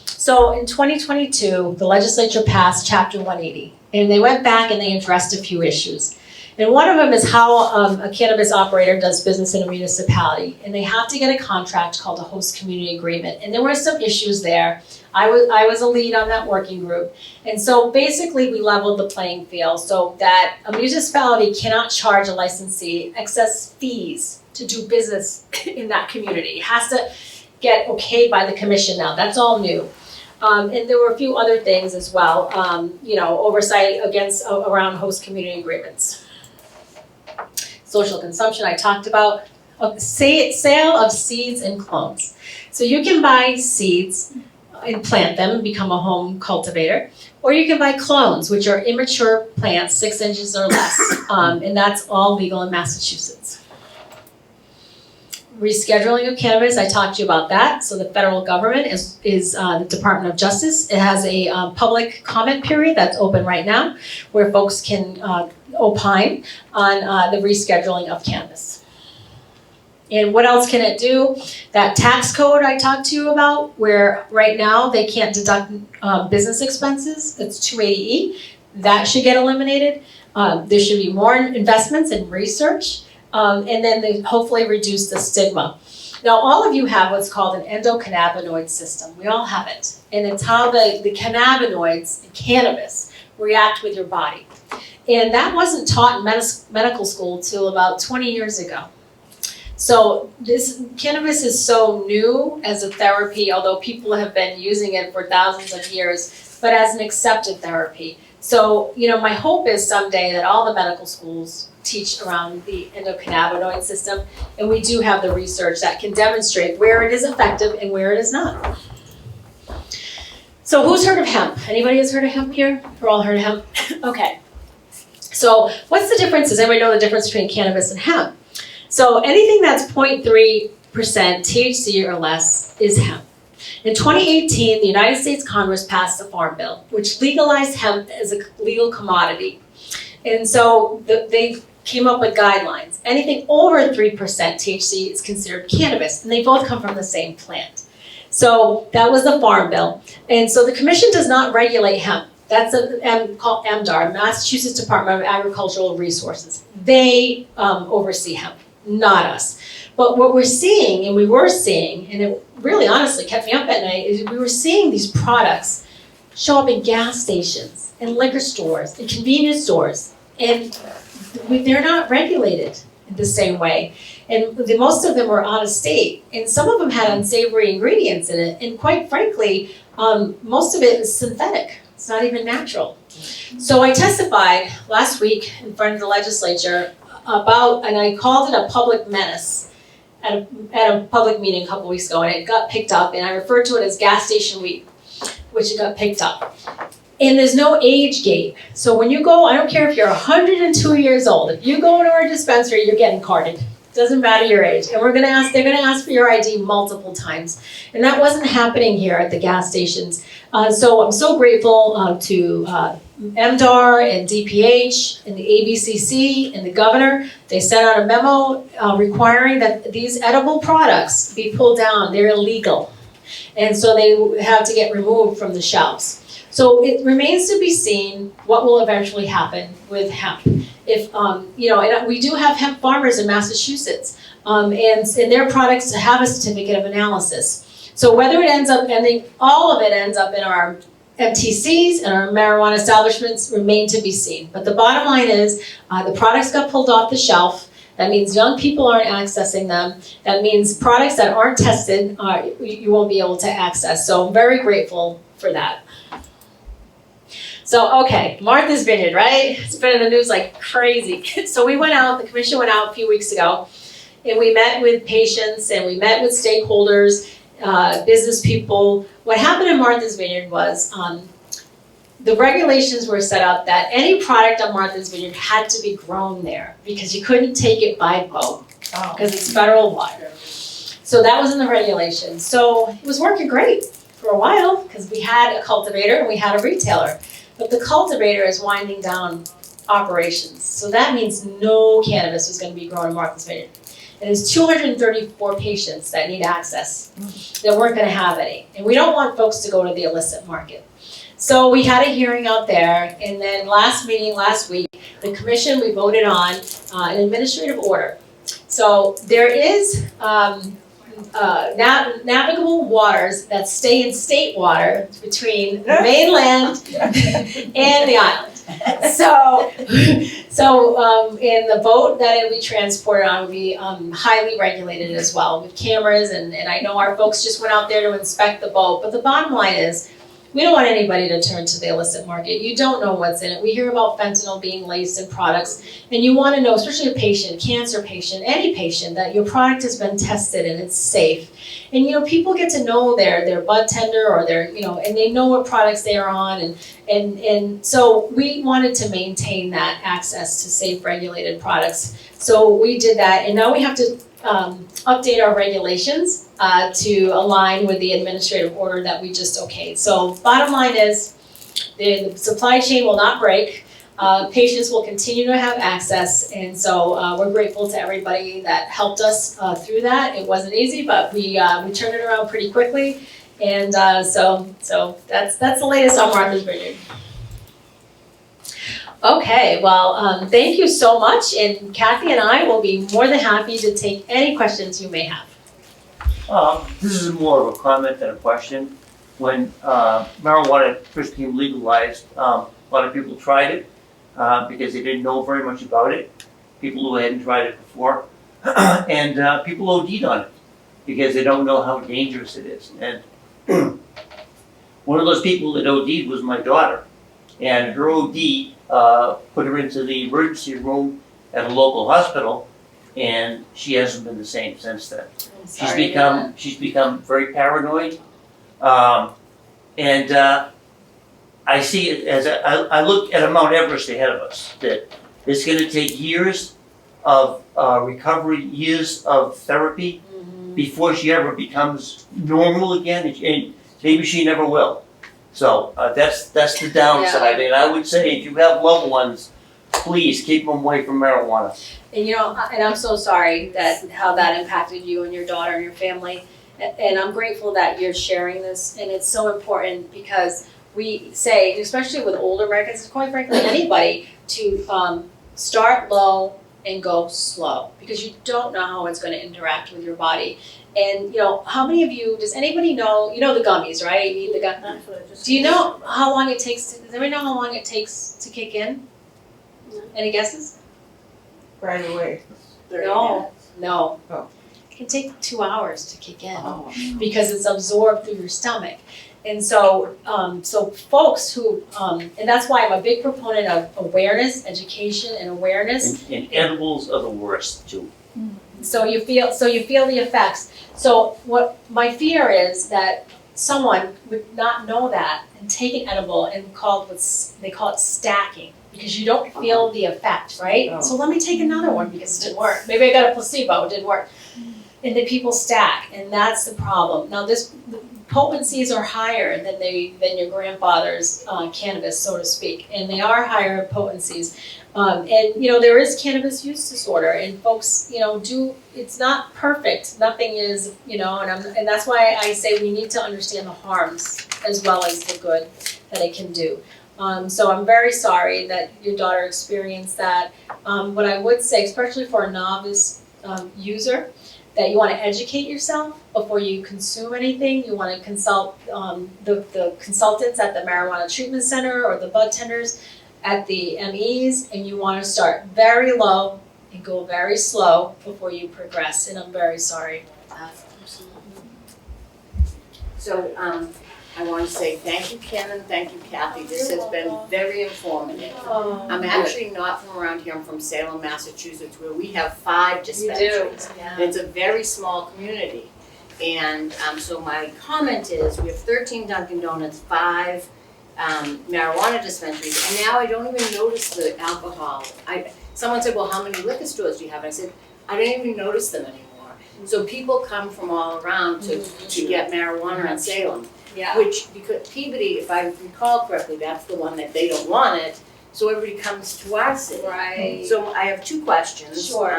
So in 2022, the legislature passed Chapter 180. And they went back and they addressed a few issues. And one of them is how a cannabis operator does business in a municipality. And they have to get a contract called a host community agreement. And there were some issues there. I was a lead on that working group. And so basically we leveled the playing field so that a municipality cannot charge a licensee excess fees to do business in that community. It has to get okayed by the commission now. That's all new. And there were a few other things as well, oversight around host community agreements. Social consumption I talked about. Sale of seeds and clones. So you can buy seeds and plant them and become a home cultivator, or you can buy clones, which are immature plants, 6 inches or less, and that's all legal in Massachusetts. Rescheduling of cannabis, I talked to you about that. So the federal government is the Department of Justice. It has a public comment period that's open right now, where folks can opine on the rescheduling of cannabis. And what else can it do? That tax code I talked to you about, where right now they can't deduct business expenses, it's 280E, that should get eliminated. There should be more investments in research, and then they hopefully reduce the stigma. Now all of you have what's called an endocannabinoid system. We all have it. And it's how the cannabinoids in cannabis react with your body. And that wasn't taught in medical school till about 20 years ago. So cannabis is so new as a therapy, although people have been using it for thousands of years, but as an accepted therapy. So, my hope is someday that all the medical schools teach around the endocannabinoid system, and we do have the research that can demonstrate where it is effective and where it is not. So who's heard of hemp? Anybody has heard of hemp here? We're all heard of hemp? Okay. So what's the difference? Does anybody know the difference between cannabis and hemp? So anything that's 0.3% THC or less is hemp. In 2018, the United States Congress passed a farm bill, which legalized hemp as a legal commodity. And so they came up with guidelines. Anything over 3% THC is considered cannabis, and they both come from the same plant. So that was the farm bill. And so the commission does not regulate hemp. That's called MDAR, Massachusetts Department of Agricultural Resources. They oversee hemp, not us. But what we're seeing, and we were seeing, and it really honestly kept me up at night, is we were seeing these products show up in gas stations, and liquor stores, and convenience stores, and they're not regulated the same way. And most of them were out of state, and some of them had unsavory ingredients in it, and quite frankly, most of it is synthetic. It's not even natural. So I testified last week in front of the legislature about, and I called it a public menace at a public meeting a couple weeks ago, and it got picked up, and I referred to it as gas station weed, which it got picked up. And there's no age gate. So when you go, I don't care if you're 102 years old, if you go into our dispensary, you're getting carded. Doesn't matter your age. And they're gonna ask for your ID multiple times. And that wasn't happening here at the gas stations. So I'm so grateful to MDAR and DPH and the ABCC and the governor. They sent out a memo requiring that these edible products be pulled down. They're illegal. And so they have to get removed from the shelves. So it remains to be seen what will eventually happen with hemp. if, and we do have hemp farmers in Massachusetts, and their products have a certificate of analysis. So whether it ends up ending, all of it ends up in our MTCs and our marijuana establishments remain to be seen. But the bottom line is, the products got pulled off the shelf. That means young people aren't accessing them. That means products that aren't tested, you won't be able to access. So I'm very grateful for that. So, okay, Martha's Vineyard, right? It's been in the news like crazy. So we went out, the commission went out a few weeks ago, and we met with patients and we met with stakeholders, business people. What happened in Martha's Vineyard was the regulations were set up that any product on Martha's Vineyard had to be grown there because you couldn't take it by boat because it's federal water. So that was in the regulations. So it was working great for a while because we had a cultivator and we had a retailer. But the cultivator is winding down operations. So that means no cannabis was going to be grown in Martha's Vineyard. And there's 234 patients that need access that weren't going to have any. And we don't want folks to go to the illicit market. So we had a hearing out there, and then last week, the commission, we voted on an administrative order. So there is navigable waters that stay in state water between the mainland and the island. So in the boat that it will be transported on will be highly regulated as well with cameras, and I know our folks just went out there to inspect the boat, but the bottom line is, we don't want anybody to turn to the illicit market. You don't know what's in it. We hear about fentanyl being laced in products, and you want to know, especially a patient, cancer patient, any patient, that your product has been tested and it's safe. And people get to know their bud tender or their, and they know what products they are on, and so we wanted to maintain that access to safe, regulated products. So we did that, and now we have to update our regulations to align with the administrative order that we just okayed. So bottom line is, the supply chain will not break. Patients will continue to have access, and so we're grateful to everybody that helped us through that. It wasn't easy, but we turned it around pretty quickly, and so that's the latest on Martha's Vineyard. Okay, well, thank you so much, and Kathy and I will be more than happy to take any questions you may have. This is more of a comment than a question. When marijuana first became legalized, a lot of people tried it because they didn't know very much about it. People who hadn't tried it before, and people OD'd on it because they don't know how dangerous it is. And one of those people that OD'd was my daughter, and her OD put her into the emergency room at a local hospital, and she hasn't been the same since then. She's become very paranoid, and I see it as I look at a Mount Everest ahead of us, that it's going to take years of recovery, years of therapy before she ever becomes normal again, and maybe she never will. So that's the downside, and I would say if you have loved ones, please keep them away from marijuana. And and I'm so sorry how that impacted you and your daughter and your family. And I'm grateful that you're sharing this, and it's so important because we say, especially with older Americans, quite frankly anybody, to start low and go slow because you don't know how it's going to interact with your body. And how many of you, does anybody know, the gummies, right? You eat the gum. Do you know how long it takes, does anybody know how long it takes to kick in? Any guesses? Right away. No. Oh. It can take 2 hours to kick in because it's absorbed through your stomach. And so, folks who, and that's why I'm a big proponent of awareness, education, and awareness. And edibles are the worst too. So you feel the effects. So what my fear is that someone would not know that and take an edible and they call it stacking because you don't feel the effect, right? Oh. So let me take another one because it didn't work. Maybe I got a placebo, it didn't work. And then people stack, and that's the problem. Now the potencies are higher than your grandfather's cannabis, so to speak, and they are higher potencies. And there is cannabis use disorder, and folks, it's not perfect. Nothing is, and that's why I say we need to understand the harms as well as the good that it can do. So I'm very sorry that your daughter experienced that. What I would say, especially for a novice user, that you want to educate yourself before you consume anything. You want to consult the consultants at the marijuana treatment center or the bud tenders at the MEs, and you want to start very low and go very slow before you progress. And I'm very sorry. So, I want to say thank you, Ken, and thank you, Kathy. This has been very informative. I'm actually not from around here. I'm from Salem, Massachusetts, where we have 5 dispensaries. And it's a very small community. And so my comment is, we have 13 Dunkin' Donuts, 5 marijuana dispensaries, and now I don't even notice the alcohol. Someone said, well, how many liquor stores do you have? I said, I don't even notice them anymore. So people come from all around to get marijuana in Salem. Yeah. Which, because Peabody, if I recall correctly, that's the one that they don't want it, so everybody comes to our city. Right. So I have 2 questions. Sure.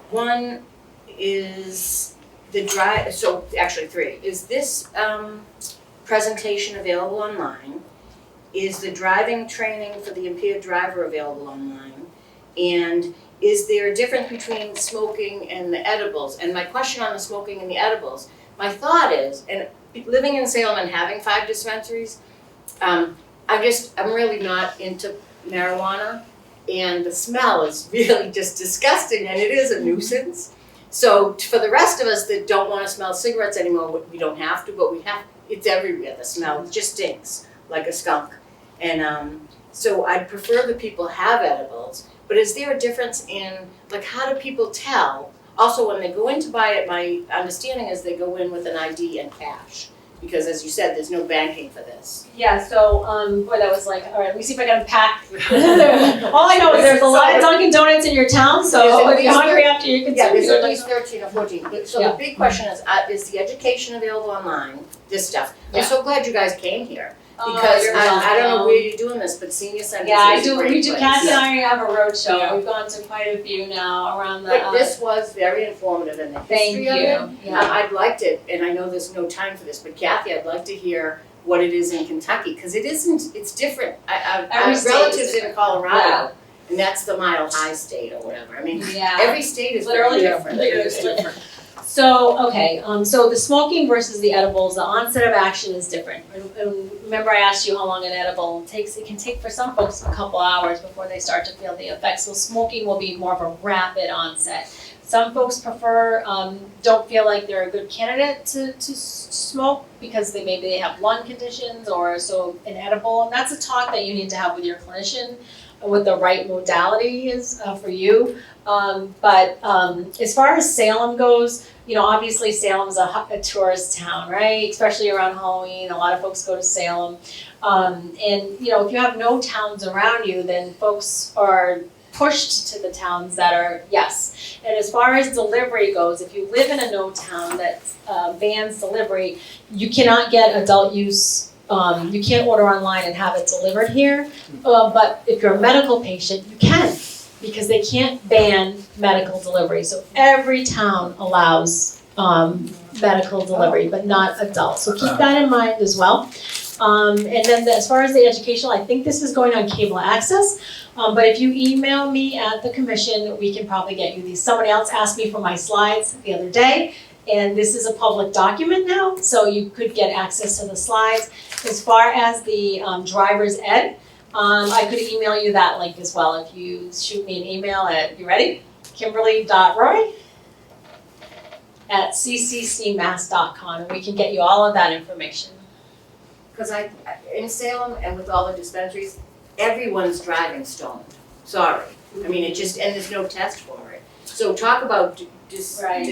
One is so actually 3. Is this presentation available online? Is the driving training for the impaired driver available online? And is there a difference between smoking and the edibles? And my question on the smoking and the edibles, my thought is, and living in Salem and having 5 dispensaries, I'm really not into marijuana, and the smell is really just disgusting, and it is a nuisance. So for the rest of us that don't want to smell cigarettes anymore, we don't have to, but we have. It's everywhere. The smell just stinks like a skunk, and so I'd prefer that people have edibles. But is there a difference in, like, how do people tell? Also, when they go in to buy it, my understanding is they go in with an ID and cash. Because as you said, there's no banking for this. Yeah, so, boy, that was like, all right, let me see if I can unpack. All I know is there's a lot of Dunkin' Donuts in your town, so if you're hungry after you can Yeah, there's at least 13 or 14. But so Yeah. the big question is the education available online, this stuff? Yeah. I'm so glad you guys came here. Oh, Because you're I don't know welcome. where you're doing this, but senior centers Yeah, is a great we do, place. Kathy and I have a roadshow, Yeah. we've gone to quite a few now around the, But this was very informative in the thank history you, of it. yeah. I'd like to, and I know there's no time for this, but Kathy, I'd like to hear what it is in Kentucky, because it isn't, it's different. I Every have state is relatives in different. Colorado, and that's the Mile High state or whatever. I mean, Yeah. every state is very Literally different. different. So, okay, so the smoking versus the edibles, the onset of action is different. And remember I asked you how long an edible takes, it can take for some folks a couple hours before they start to feel the effects. So smoking will be more of a rapid onset. Some folks prefer, don't feel like they're a good candidate to smoke because maybe they have lung conditions or so an edible, and that's a talk that you need to have with your clinician, what the right modality is for you. But as far as Salem goes, you know, obviously Salem's a tourist town, right? Especially around Halloween, a lot of folks go to Salem. And, you know, if you have no towns around you, then folks are pushed to the towns that are, yes. And as far as delivery goes, if you live in a no town that bans delivery, you cannot get adult use. You can't order online and have it delivered here. But if you're a medical patient, you can, because they can't ban medical delivery. So every town allows medical delivery, but not adult. So keep that in mind as well. And then as far as the educational, I think this is going on cable access. But if you email me at the commission, we can probably get you these. Somebody else asked me for my slides the other day, and this is a public document now, so you could get access to the slides. As far as the driver's ed, I could email you that link as well if you shoot me an email at, you ready? Kimberly.roy@cccmass.com, and we can get you all of that information. Because in Salem and with all the dispensaries, everyone's driving stoned. Sorry. I mean, it just, and there's no test for it. So talk about Right.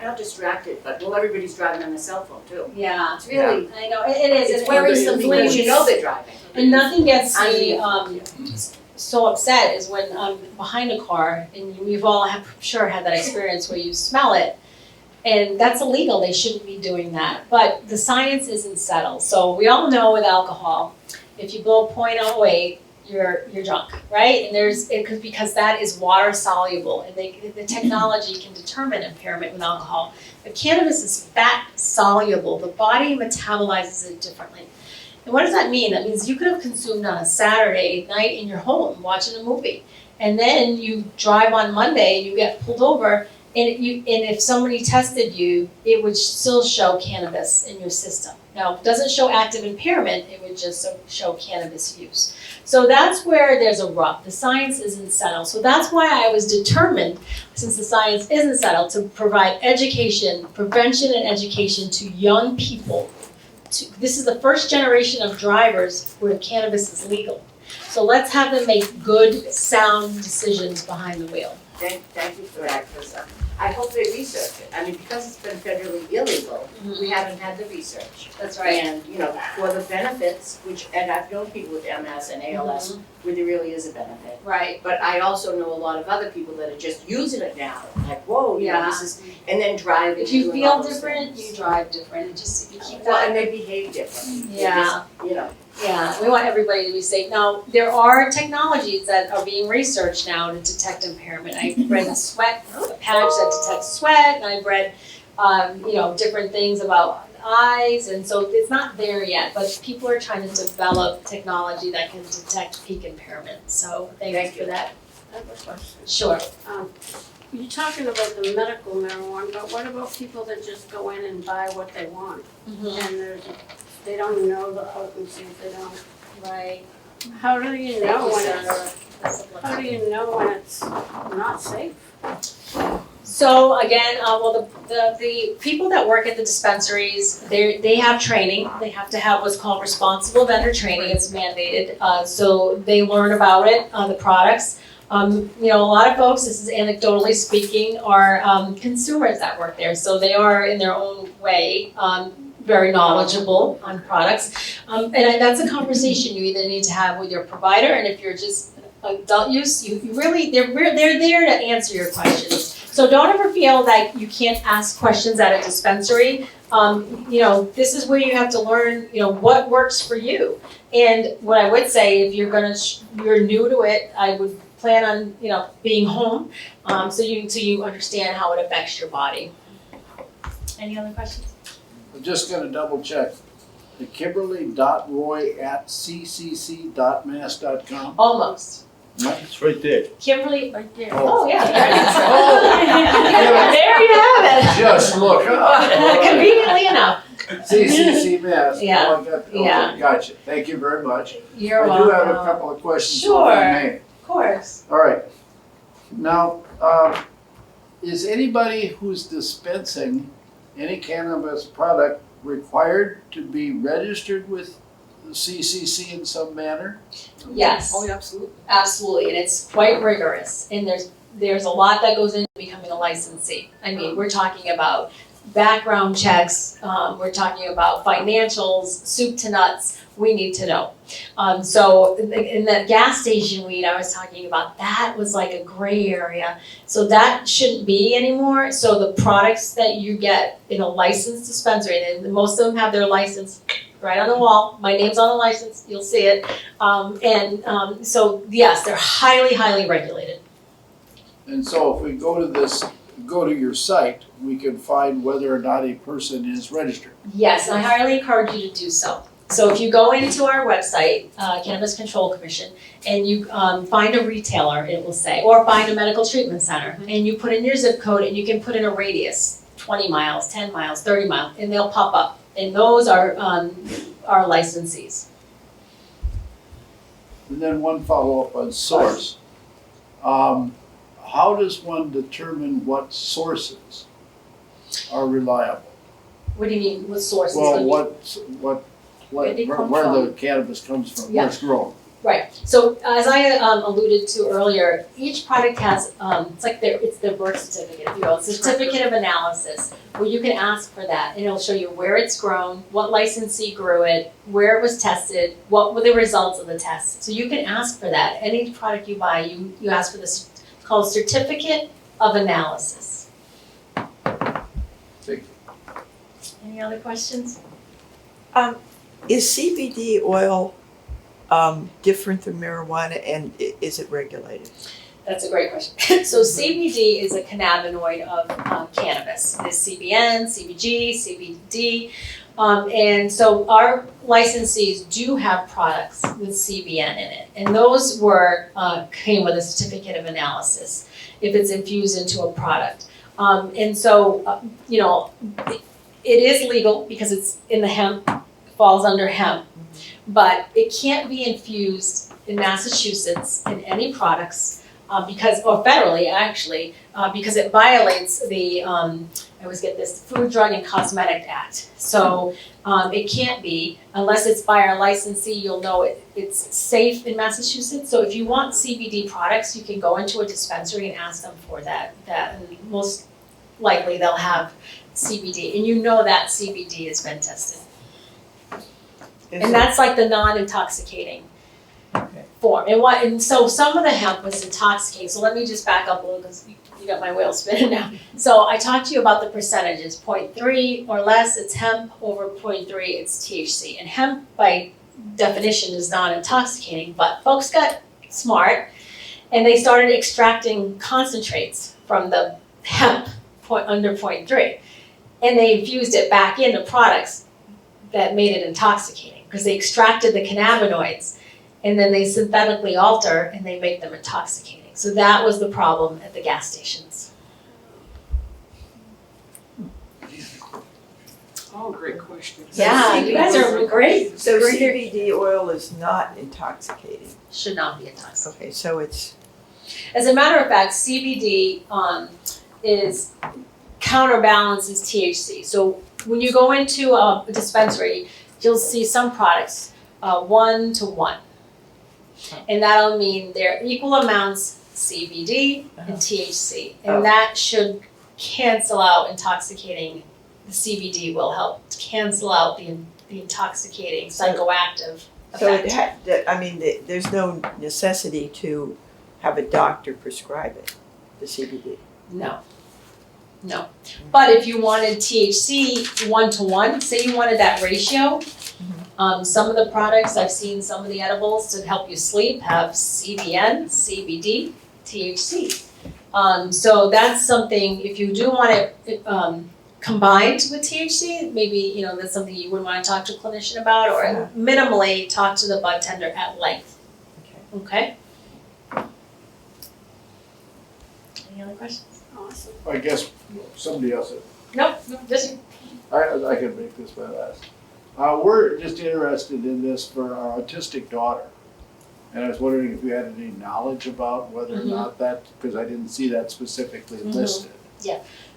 not distracted, but well, everybody's driving on their cell phone too. Yeah, It's really, I know, it is. it's worrisome because you know they're driving. And nothing gets I me mean, so upset is when I'm behind a car, and we've all I'm sure had that experience where you smell it, and that's illegal. They shouldn't be doing that. But the science isn't settled. So we all know with alcohol, if you blow 0.08, you're drunk, right? And because that is water soluble, and the technology can determine impairment with alcohol. But cannabis is fat soluble. The body metabolizes it differently. And what does that mean? That means you could have consumed on a Saturday night in your home watching a movie. And then you drive on Monday and you get pulled over, and if somebody tested you, it would still show cannabis in your system. Now, if it doesn't show active impairment, it would just show cannabis use. So that's where there's a rub. The science isn't settled. So that's why I was determined, since the science isn't settled, to provide education, prevention and education to young people. This is the first generation of drivers where cannabis is legal. So let's have them make good, sound decisions behind the wheel. Thank you for that, because I hope they research it. I mean, because it's been federally illegal, we haven't had the research. That's right. And, you know, for the benefits, and I've known people with MS and ALS, where there really is a benefit. Right. But I also know a lot of other people that are just using it now, like, whoa, you know, this is, and then driving. If you doing feel all those different, things. you drive different. Just you keep Well, that. and they behave differently. They Yeah. just, you know. Yeah, we want everybody to be safe. Now, there are technologies that are being researched now to detect impairment. I've read a patch that detects sweat, and I've read, different things about eyes, and so it's not there yet, but people are trying to develop technology that can detect peak impairment. So thank you for that. I have a question. Sure. You're talking about the medical marijuana, but what about people that just go in and buy what they want? And they don't know the potency, they don't. Right. How do you know when it's not safe? So again, the people that work at the dispensaries, they have training. They have to have what's called responsible vendor training. It's mandated. So they learn about it, the products. A lot of folks, this is anecdotally speaking, are consumers that work there. So they are in their own way very knowledgeable on products. And that's a conversation you either need to have with your provider, and if you're just adult use, you really, they're there to answer your questions. So don't ever feel that you can't ask questions at a dispensary. This is where you have to learn, what works for you. And what I would say, if you're new to it, I would plan on, being home, so you understand how it affects your body. Any other questions? I'm just gonna double check. The Kimberly.roy@ccc.mass.com. Almost. It's right there. Kimberly, Right there. oh yeah. Oh. There you have it. Just look up. Conveniently enough. CCC Mass. Yeah. Oh, I got, okay, Yeah. gotcha. Thank you very much. You're I welcome. do have a couple of questions. Sure. if I may. Of course. All right. Now, is anybody who's dispensing any cannabis product required to be registered with the CCC in some manner? Yes. Oh, yeah, absolutely. Absolutely, and it's quite rigorous, and there's a lot that goes into becoming a licensee. I mean, we're talking about background checks, we're talking about financials, soup to nuts, we need to know. So in the gas station weed I was talking about, that was like a gray area. So that shouldn't be anymore. So the products that you get in a licensed dispensary, and most of them have their license right on the wall. My name's on the license, you'll see it. So yes, they're highly, highly regulated. And so if we go to your site, we can find whether or not a person is registered. Yes, and I highly encourage you to do so. So if you go into our website, Cannabis Control Commission, and you find a retailer, it will say, or find a medical treatment center, and you put in your zip code, and you can put in a radius, 20 miles, 10 miles, 30 miles, and they'll pop up. And those are our licensees. And then one follow-up on source. How does one determine what sources are reliable? What do you mean, what sources? Well, Where they come where from. the cannabis comes from, Yeah. where it's grown. Right, so as I alluded to earlier, each product has, it's their birth certificate, if you will, it's a certificate of analysis, where you can ask for that, and it'll show you where it's grown, what licensee grew it, where it was tested, what were the results of the test. So you can ask for that, any product you buy, you ask for this, it's called certificate of analysis. Thank you. Any other questions? Is CBD oil different than marijuana, and is it regulated? That's a great question. So CBD is a cannabinoid of cannabis. There's CBN, CBG, CBD. And so our licensees do have products with CBN in it, and those came with a certificate of analysis if it's infused into a product. And so, it is legal because it's in the hemp, falls under hemp, but it can't be infused in Massachusetts in any products or federally actually, because it violates the, I always get this, Food, Drug, and Cosmetic Act. So it can't be, unless it's by our licensee, you'll know it's safe in Massachusetts. So if you want CBD products, you can go into a dispensary and ask them for that. And most likely they'll have CBD, and you know that CBD has been tested. And that's like the non-intoxicating form. And so some of the hemp was intoxicating. So let me just back up a little because you got my wheel spinning now. So I talked to you about the percentages. 0.3 or less, it's hemp. Over 0.3, it's THC. And hemp, by definition, is non-intoxicating. But folks got smart, and they started extracting concentrates from the hemp under 0.3. And they infused it back into products that made it intoxicating because they extracted the cannabinoids and then they synthetically alter and they make them intoxicating. So that was the problem at the gas stations. All great questions. Yeah, you guys are great. So CBD oil is not intoxicating. Should not be intoxicating. Okay, so it's, As a matter of fact, CBD is counterbalances THC. So when you go into a dispensary, you'll see some products 1 to 1. And that'll mean they're equal amounts CBD and THC. And that should cancel out intoxicating. The CBD will help cancel out the intoxicating psychoactive so effect. there's no necessity to have a doctor prescribe it, the CBD. No. But if you wanted THC 1 to 1, say you wanted that ratio, some of the products, I've seen some of the edibles to help you sleep have CBN, CBD, THC. So that's something, if you do want it combined with THC, maybe, that's something you would want to talk to a clinician about, or minimally talk to the bud tender at length. Okay? Any other questions? Awesome. I guess somebody else, Nope, just I can make this my last. We're just interested in this for our autistic daughter. And I was wondering if you had any knowledge about whether or not that, because I didn't see that specifically listed.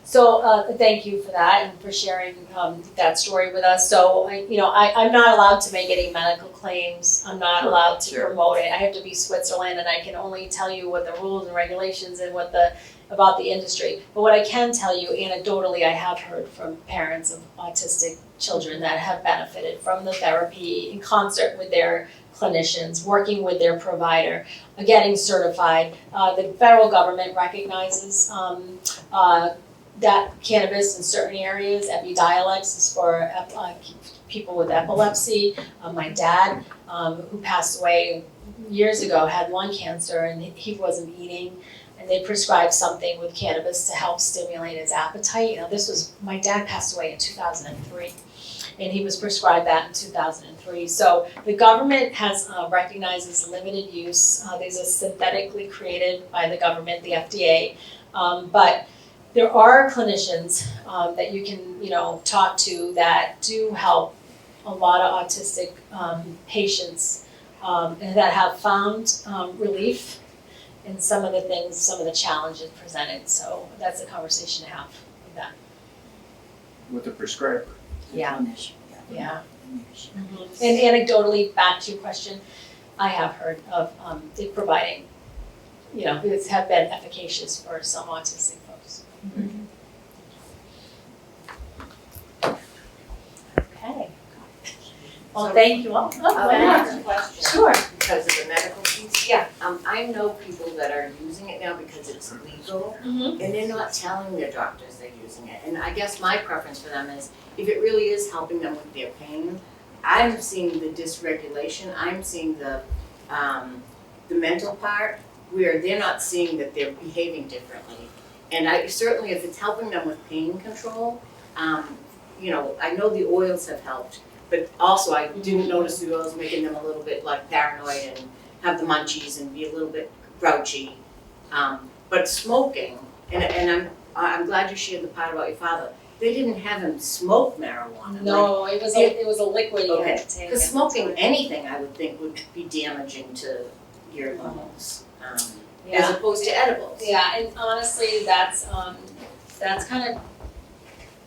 So thank you for that and for sharing that story with us. So I'm not allowed to make any medical claims. I'm not allowed to promote it. I have to be Switzerland, and I can only tell you what the rules and regulations and about the industry. But what I can tell you anecdotally, I have heard from parents of autistic children that have benefited from the therapy in concert with their clinicians, working with their provider, getting certified. The federal government recognizes that cannabis in certain areas. Epidiolex is for people with epilepsy. My dad, who passed away years ago, had lung cancer and he wasn't eating. And they prescribed something with cannabis to help stimulate his appetite. My dad passed away in 2003. And he was prescribed that in 2003. So the government has recognizes limited use. These are synthetically created by the government, the FDA. But there are clinicians that you can talk to that do help a lot of autistic patients and that have found relief in some of the challenges presented. So that's a conversation to have with that. With the prescriber. Yeah. And anecdotally, back to your question, I have heard of it providing, it's have been efficacious for some autistic folks. Okay. Well, thank you all. Can I ask a question? Sure. Because of the medical piece? Yeah. I know people that are using it now because it's legal, Mm-hmm. and they're not telling their doctors they're using it. And I guess my preference for them is, if it really is helping them with their pain, I'm seeing the dysregulation, I'm seeing the mental part, where they're not seeing that they're behaving differently. And certainly if it's helping them with pain control, you know, I know the oils have helped, but also I didn't notice the oils making them a little bit like paranoid and have the munchies and be a little bit grouchy. But smoking, and I'm glad you shared the part about your father. They didn't have him smoke marijuana. No, it was a liquid you had to take. Because smoking anything, I would think, would be damaging to your lungs, as Yeah, opposed to edibles. yeah, and honestly, that's kind of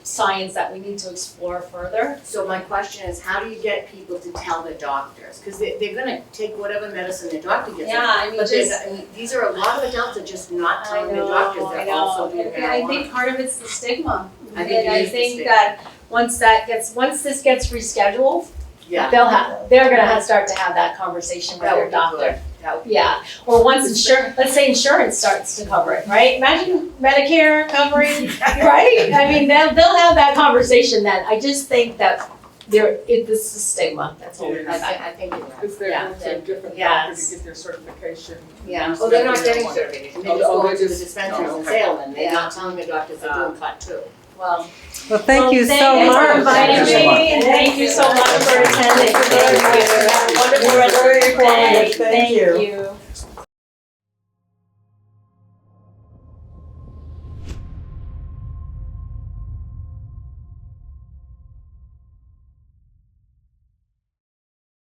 science that we need to explore further. So my question is, how do you get people to tell their doctors? Because they're gonna take whatever medicine their doctor gives them. Yeah, I mean, But just. these are a lot of adults that are just not I telling their know, doctors I they're know. also doing And I marijuana. think part of it's the stigma. I think it And I is the think stigma. that once this gets rescheduled, Yeah, they're gonna start to have that conversation with that their would be doctor. good. That would be Yeah, or once let's say insurance starts to cover it, right? Imagine Medicare covering, right? I mean, they'll have that conversation then. I just think that this is a stigma, that's all. It is. I think you're right. Because they're Yeah. going to a different Yes. doctor to get their certification. Yeah. Oh, they're not getting certification, they're just Oh, going they're to the just- dispensaries oh, and okay. selling, they're Yeah. not telling the doctors they're doing cut too. Well, Well, thank you so thank you for much. inviting Thank you so much. me, and thank you so much for attending. Thank you very much. Wonderful Very rest of your day. informative. Thank you. Thank you.